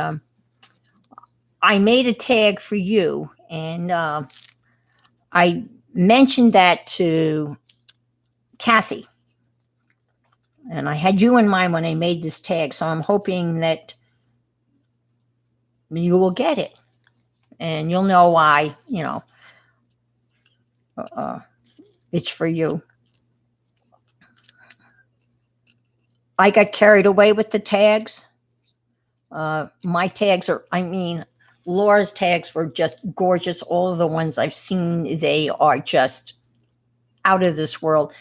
I made a tag for you. And I mentioned that to Kathy. And I had you in mind when I made this tag. So I'm hoping that you will get it. And you'll know why, it's for you. I got carried away with the tags. My tags are, Laura's tags were just gorgeous. All of the ones I've seen, they are just out of this world.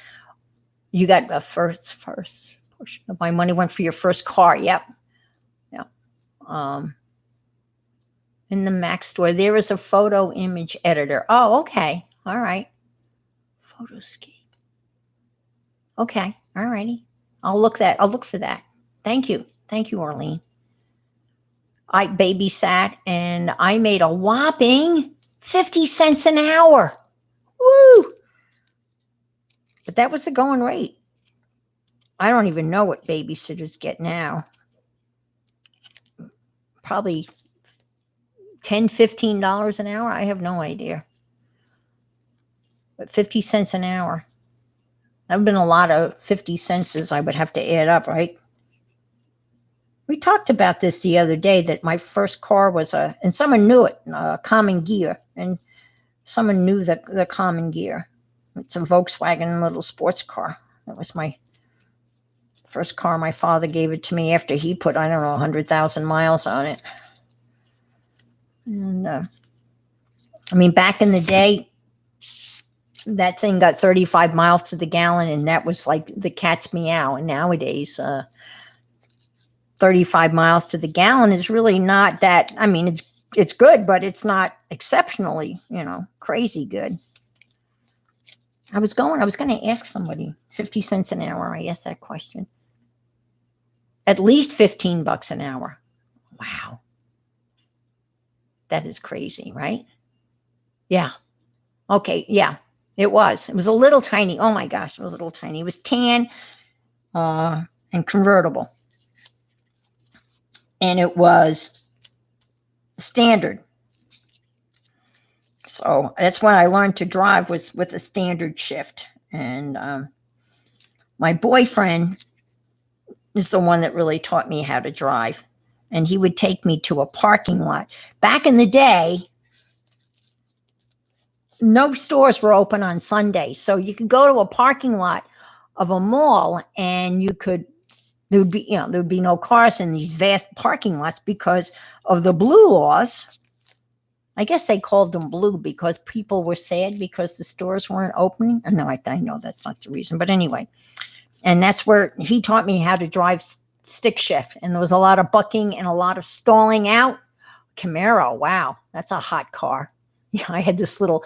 You got a first portion of my money went for your first car. Yep. Yep. In the Mac store, there is a photo image editor. Oh, okay. All right. Photoscape. Okay. All righty. I'll look for that. Thank you. Thank you, Arlene. I babysat and I made a whopping 50 cents an hour. Woo! But that was the going rate. I don't even know what babysitters get now. Probably $10, $15 an hour. I have no idea. But 50 cents an hour. That would have been a lot of 50 cents I would have to add up, right? We talked about this the other day, that my first car was and someone knew it, a Common Gear. And someone knew the Common Gear. It's a Volkswagen little sports car. That was my first car. My father gave it to me after he put, 100,000 miles on it. And back in the day, that thing got 35 miles to the gallon, and that was like the cat's meow. And nowadays, 35 miles to the gallon is really not that. It's good, but it's not exceptionally, crazy good. I was going to ask somebody 50 cents an hour. I asked that question. At least $15 an hour. Wow. That is crazy, right? Yeah. Okay. Yeah, it was. It was a little tiny. Oh my gosh. It was a little tiny. It was tan and convertible. And it was standard. So that's when I learned to drive, was with a standard shift. And my boyfriend is the one that really taught me how to drive. And he would take me to a parking lot. Back in the day, no stores were open on Sundays. So you could go to a parking lot of a mall and there would be no cars in these vast parking lots because of the blue laws. I guess they called them blue because people were sad because the stores weren't opening. No, I know that's not the reason. But anyway, and that's where he taught me how to drive stick shift. And there was a lot of bucking and a lot of stalling out. Camaro, wow, that's a hot car. Yeah, I had this little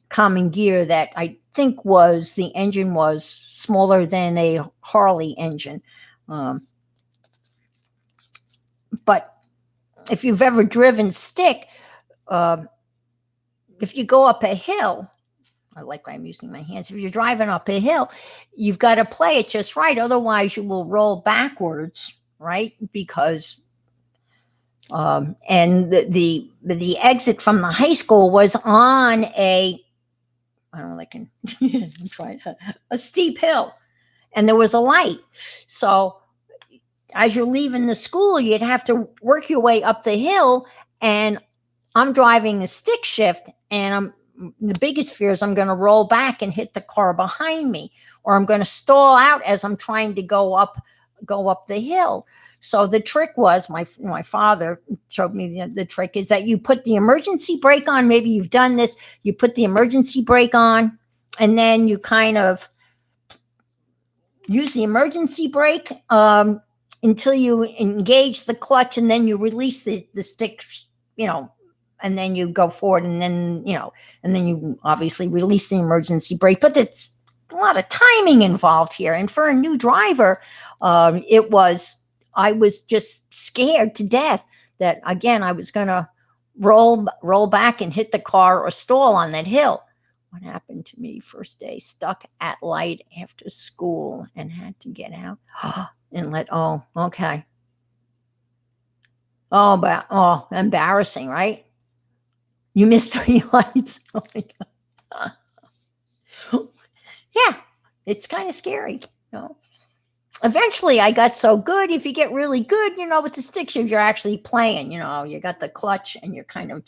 Common Gear that I think the engine was smaller than a Harley engine. But if you've ever driven stick, if you go up a hill, I like why I'm using my hands. If you're driving up a hill, you've got to play it just right. Otherwise, you will roll backwards, right? Because and the exit from the high school was on a steep hill, and there was a light. So as you're leaving the school, you'd have to work your way up the hill, and I'm driving a stick shift, and the biggest fear is I'm going to roll back and hit the car behind me, or I'm going to stall out as I'm trying to go up the hill. So the trick was, my father showed me the trick is that you put the emergency brake on. Maybe you've done this. You put the emergency brake on, and then you kind of use the emergency brake until you engage the clutch, and then you release the stick, and then you go forward, and then, and then you obviously release the emergency brake. But it's a lot of timing involved here. And for a new driver, I was just scared to death that, again, I was going to roll back and hit the car or stall on that hill. What happened to me first day? Stuck at light after school and had to get out and okay. Oh, embarrassing, right? You missed 3 lights. Oh my God. Yeah, it's kind of scary, Eventually, I got so good. If you get really good, with the stick shift, you're actually playing. You got the clutch, and you're kind of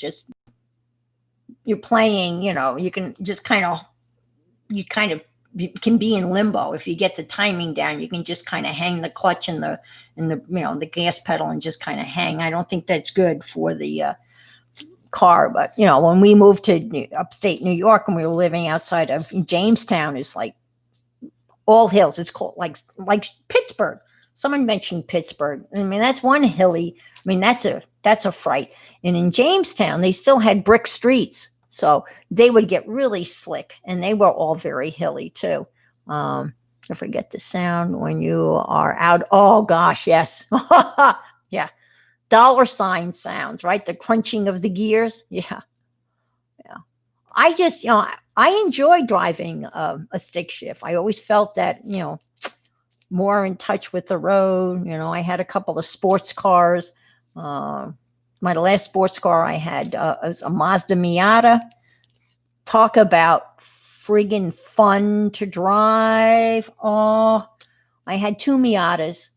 you're playing. You can just you kind of can be in limbo. If you get the timing down, you can just kind of hang the clutch and the the gas pedal and just kind of hang. I don't think that's good for the car. But when we moved to upstate New York and we were living outside of Jamestown, is like all hills. It's called like Pittsburgh. Someone mentioned Pittsburgh. I mean, that's one hilly. I mean, that's a fright. And in Jamestown, they still had brick streets, so they would get really slick, and they were all very hilly too. I forget the sound when you are out. Oh gosh, yes, yeah. Dollar sign sounds, right? The crunching of the gears. Yeah. I just, I enjoy driving a stick shift. I always felt that, more in touch with the road. I had a couple of sports cars. My last sports car I had was a Mazda Miata. Talk about friggin' fun to drive. Oh, I had two Miatas.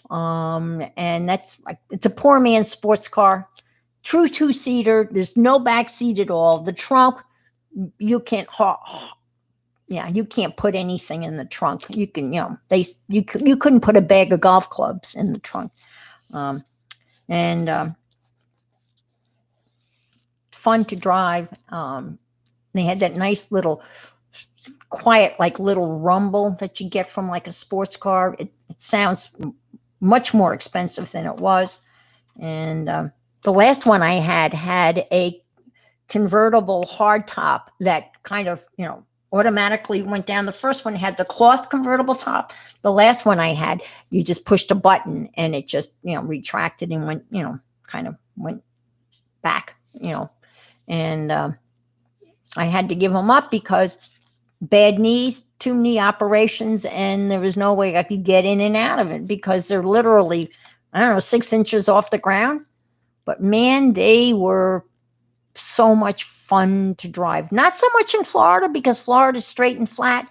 And it's a poor man's sports car. True two-seater. There's no back seat at all. The trunk, you can't you can't put anything in the trunk. You can, you couldn't put a bag of golf clubs in the trunk. Fun to drive. They had that nice little quiet, like little rumble that you get from like a sports car. It sounds much more expensive than it was. And the last one I had a convertible hardtop that kind of, automatically went down. The first one had the cloth convertible top. The last one I had, you just pushed a button and it just, retracted and went, kind of went back, and I had to give them up because bad knees, 2 knee operations, and there was no way I could get in and out of it because they're literally, 6 inches off the ground. But man, they were so much fun to drive. Not so much in Florida because Florida's straight and flat,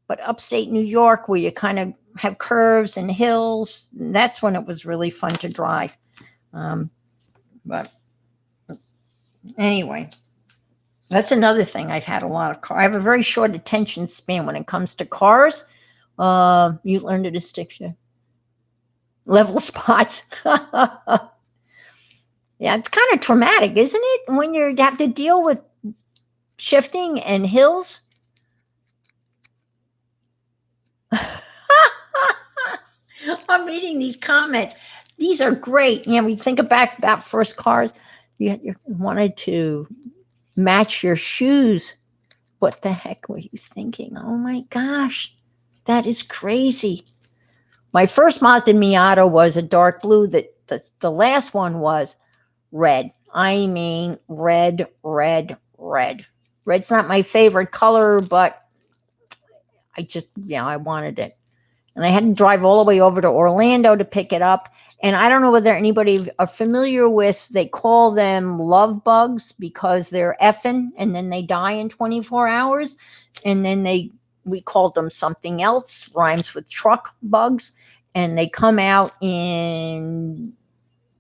but upstate New York where you kind of have curves and hills, that's when it was really fun to drive. But anyway, that's another thing. I've had a lot of cars. I have a very short attention span when it comes to cars. You learned to stick shift. Level spots. Yeah, it's kind of traumatic, isn't it? When you have to deal with shifting and hills. I'm reading these comments. These are great. We think back about first cars. You wanted to match your shoes. What the heck were you thinking? Oh my gosh, that is crazy. My first Mazda Miata was a dark blue. The last one was red. I mean, red. Red's not my favorite color, but I just, I wanted it. And I had to drive all the way over to Orlando to pick it up. And I don't know whether anybody are familiar with, they call them love bugs because they're effing and then they die in 24 hours. And then we called them something else, rhymes with truck bugs. And they come out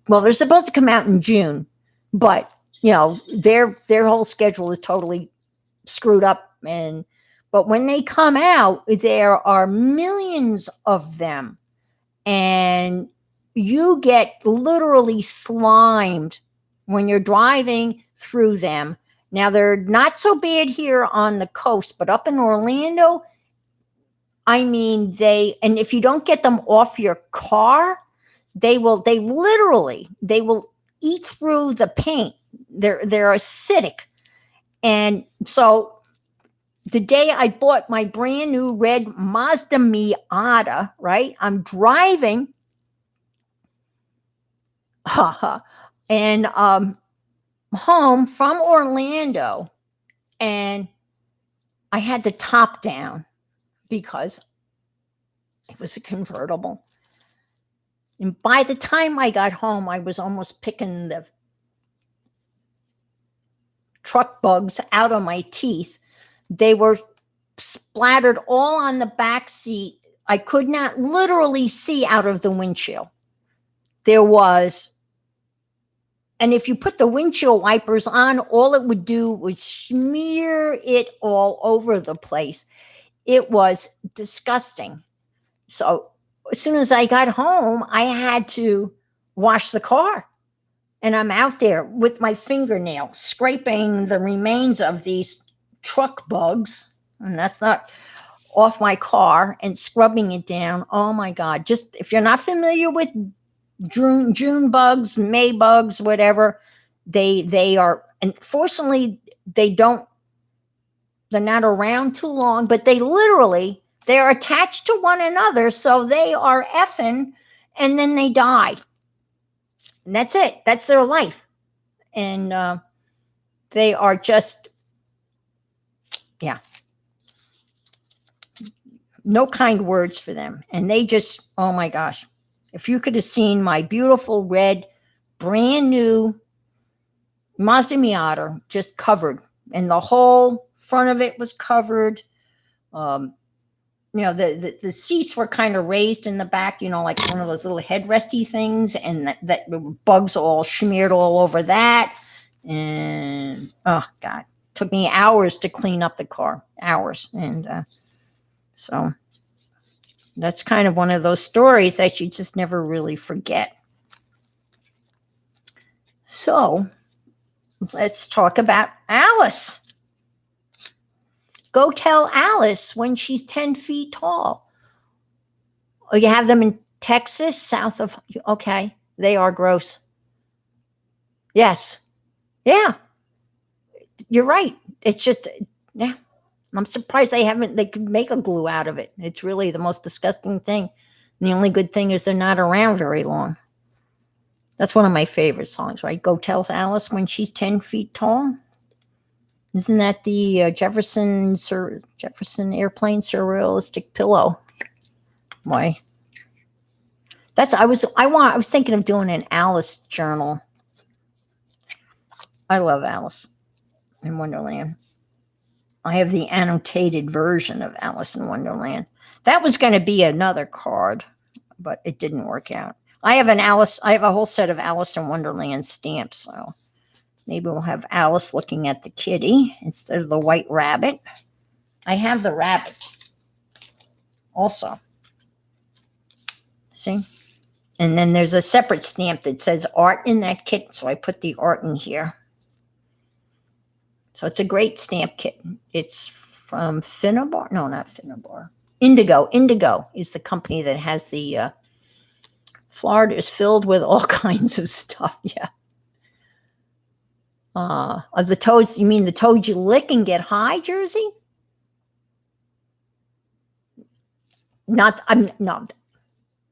they're supposed to come out in June, but their whole schedule is totally screwed up. But when they come out, there are millions of them, and you get literally slimed when you're driving through them. Now, they're not so bad here on the coast, but up in Orlando, I mean, and if you don't get them off your car, they will eat through the paint. They're acidic. And so the day I bought my brand new red Mazda Miata, right? I'm driving and home from Orlando, and I had the top down because it was a convertible. And by the time I got home, I was almost picking the truck bugs out of my teeth. They were splattered all on the back seat. I could not literally see out of the windshield. And if you put the windshield wipers on, all it would do was smear it all over the place. It was disgusting. So as soon as I got home, I had to wash the car. And I'm out there with my fingernail scraping the remains of these truck bugs. And that's not off my car and scrubbing it down. Oh my God. Just if you're not familiar with June bugs, May bugs, whatever, they are, unfortunately, they're not around too long, but they're attached to one another. So they are effing and then they die. And that's it. That's their life. And they are just, yeah, no kind words for them. And they just, oh my gosh. If you could have seen my beautiful red, brand new Mazda Miata just covered, and the whole front of it was covered. The seats were kind of raised in the back, like one of those little headresty things, and that bugs all smeared all over that. And oh God, it took me hours to clean up the car, hours. And so that's kind of one of those stories that you just never really forget. So let's talk about Alice. Go tell Alice when she's 10 feet tall. Oh, you have them in Texas, south of, okay, they are gross. Yes. Yeah. You're right. It's just, yeah. I'm surprised they could make a glue out of it. It's really the most disgusting thing. And the only good thing is they're not around very long. That's one of my favorite songs, right? Go tell Alice when she's 10 feet tall. Isn't that the Jefferson Airplane Surrealistic Pillow? Why? I was thinking of doing an Alice journal. I love Alice in Wonderland. I have the annotated version of Alice in Wonderland. That was going to be another card, but it didn't work out. I have a whole set of Alice in Wonderland stamps, so maybe we'll have Alice looking at the kitty instead of the white rabbit. I have the rabbit also. See? And then there's a separate stamp that says art in that kit, so I put the art in here. So it's a great stamp kit. It's from Finnabar. No, not Finnabar. Indigo. Indigo is the company that has the Florida is filled with all kinds of stuff. Yeah. Of the toads, you mean the toads you lick and get high, Jersey? No.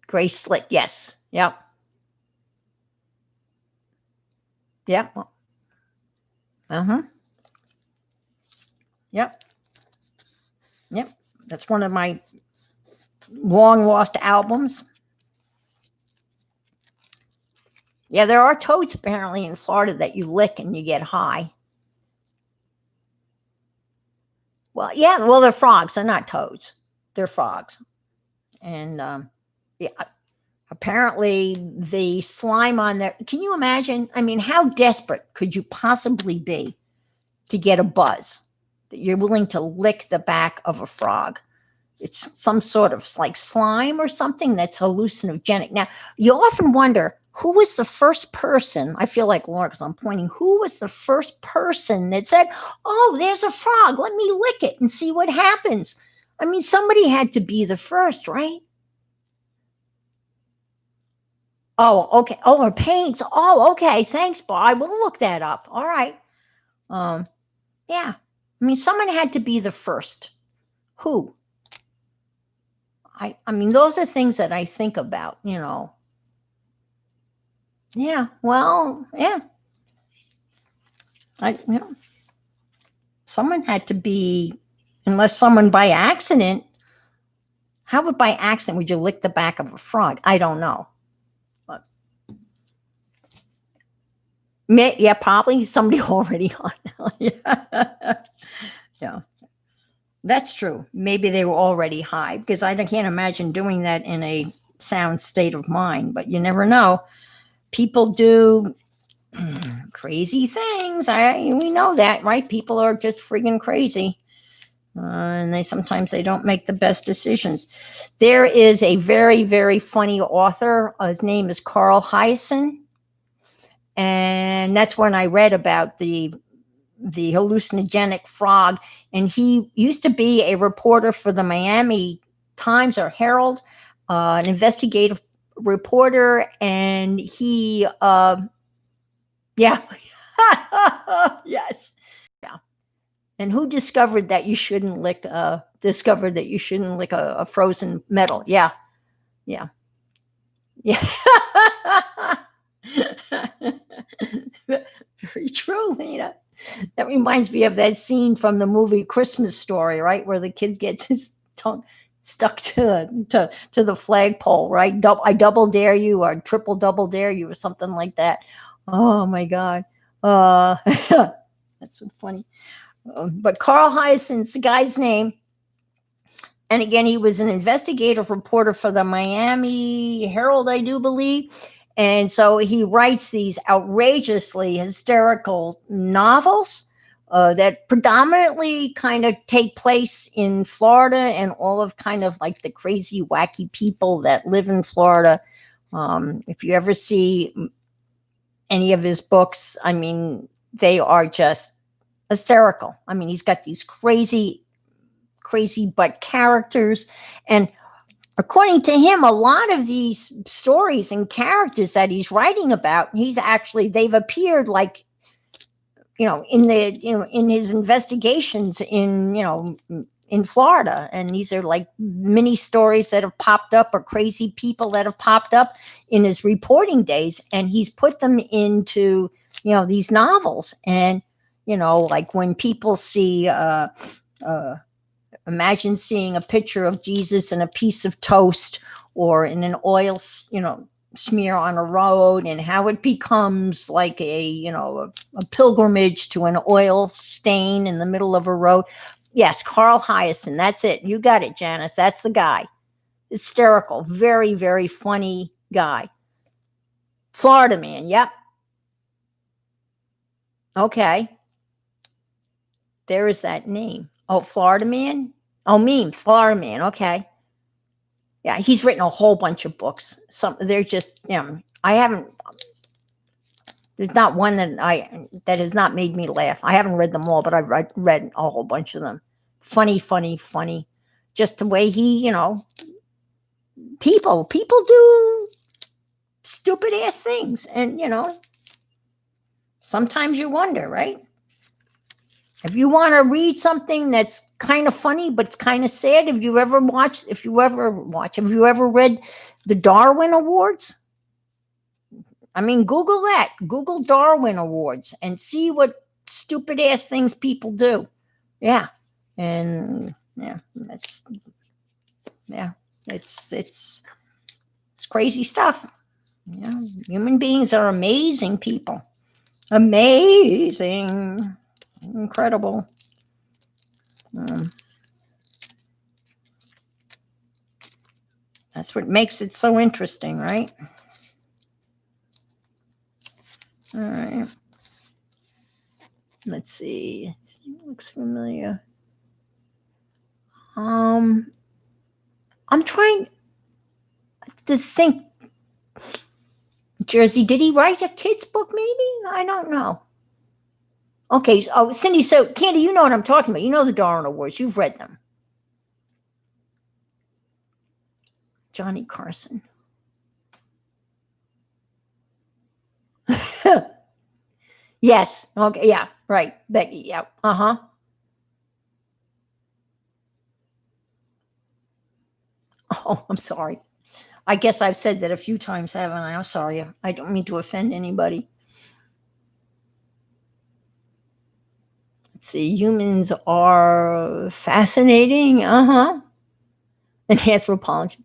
Gray slick. Yes. Yep. Yep. Uh-huh. Yep. That's one of my long lost albums. Yeah, there are toads apparently in Florida that you lick and you get high. Well, yeah, they're frogs. They're not toads. They're frogs. And yeah, apparently the slime on there. Can you imagine? I mean, how desperate could you possibly be to get a buzz that you're willing to lick the back of a frog? It's some sort of like slime or something that's hallucinogenic. Now, you often wonder, who was the first person? I feel like Laura, because I'm pointing. Who was the first person that said, oh, there's a frog. Let me lick it and see what happens? I mean, somebody had to be the first, right? Oh, okay. Oh, or paints. Oh, okay. Thanks, Bob. I will look that up. All right. Yeah. I mean, someone had to be the first. Who? I mean, those are things that I think about, Yeah. Well, yeah. Someone had to be, unless someone by accident. How would by accident would you lick the back of a frog? I don't know. But yeah, probably somebody already on. Yeah. That's true. Maybe they were already high, because I can't imagine doing that in a sound state of mind, but you never know. People do crazy things. We know that, right? People are just friggin' crazy. And sometimes they don't make the best decisions. There is a very, very funny author. His name is Carl Hyacin, and that's when I read about the hallucinogenic frog. And he used to be a reporter for the Miami Times or Herald, an investigative reporter, and he, yeah, yes, yeah. And who discovered that you shouldn't lick? Discovered that you shouldn't lick a frozen metal? Yeah, yeah, yeah. Very true, Lena. That reminds me of that scene from the movie Christmas Story, right, where the kid gets his tongue stuck to the flagpole, right? I double dare you, or triple double dare you, or something like that. Oh my God, uh, that's so funny. But Carl Hyacinth's the guy's name. And again, he was an investigative reporter for the Miami Herald, I do believe. And so he writes these outrageously hysterical novels that predominantly kind of take place in Florida and all of kind of like the crazy, wacky people that live in Florida. If you ever see any of his books, I mean, they are just hysterical. I mean, he's got these crazy but characters. And according to him, a lot of these stories and characters that he's writing about, they've appeared like, in his investigations in Florida. And these are like mini stories that have popped up, or crazy people that have popped up in his reporting days. And he's put them into, these novels. And, like when people see, imagine seeing a picture of Jesus in a piece of toast or in an oil, smear on a road, and how it becomes like a pilgrimage to an oil stain in the middle of a road. Yes, Carl Hyacin. That's it. You got it, Janice. That's the guy. Hysterical. Very, very funny guy. Florida man. Yep. Okay. There is that name. Oh, Florida man? Oh, meme, Florida man. Okay. Yeah, he's written a whole bunch of books. They're just, I haven't, there's not one that has not made me laugh. I haven't read them all, but I've read a whole bunch of them. Funny, funny, funny. Just the way he, people do stupid ass things. And, sometimes you wonder, right? If you want to read something that's kind of funny but it's kind of sad, have you ever read the Darwin Awards? I mean, Google that. Google Darwin Awards and see what stupid ass things people do. Yeah. And it's crazy stuff. Yeah. Human beings are amazing people. Amazing. Incredible. That's what makes it so interesting, right? All right. Let's see. It looks familiar. I'm trying to think. Jersey, did he write a kid's book? Maybe, I don't know. Okay. Oh, Cindy. So, Candy, you know what I'm talking about. You know the Darwin Awards. You've read them. Johnny Carson. Yes. Okay. Yeah. Right. Becky. Yeah. Uh-huh. Oh, I'm sorry. I guess I've said that a few times, haven't I? I'm sorry. I don't mean to offend anybody. Let's see. Humans are fascinating. Uh-huh. Anthropology.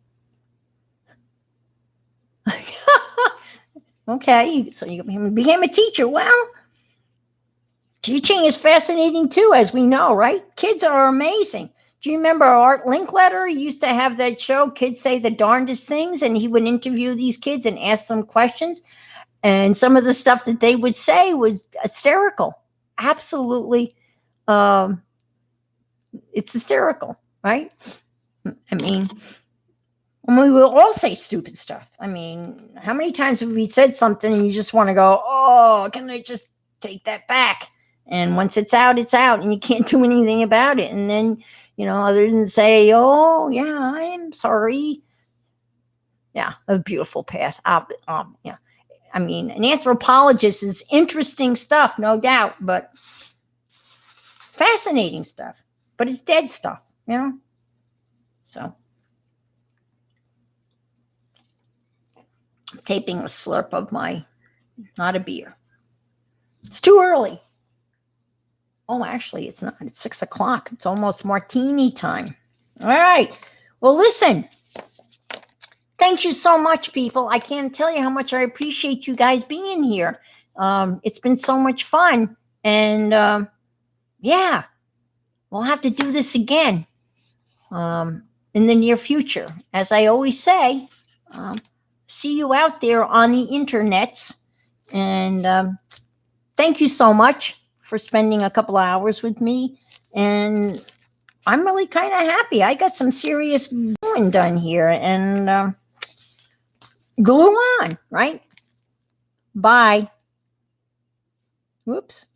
Okay. So you became a teacher. Well, teaching is fascinating too, as we know, right? Kids are amazing. Do you remember Art Linkletter? He used to have that show, Kids Say the Darndest Things, and he would interview these kids and ask them questions. And some of the stuff that they would say was hysterical. Absolutely It's hysterical, right? I mean, and we will all say stupid stuff. I mean, how many times have we said something and you just want to go, oh, can I just take that back? And once it's out, and you can't do anything about it. And then, other than say, oh, yeah, I am sorry. Yeah, a beautiful path. Yeah. I mean, an anthropologist is interesting stuff, no doubt, but fascinating stuff. But it's dead stuff. So, taking a slurp of my, not a beer. It's too early. Oh, actually, it's not. It's 6 o'clock. It's almost martini time. All right. Well, listen. Thank you so much, people. I can't tell you how much I appreciate you guys being here. It's been so much fun. And yeah, we'll have to do this again in the near future. As I always say, see you out there on the internets. And thank you so much for spending a couple of hours with me. And I'm really kind of happy. I got some serious gluing done here. And glue on, right? Bye. Whoops.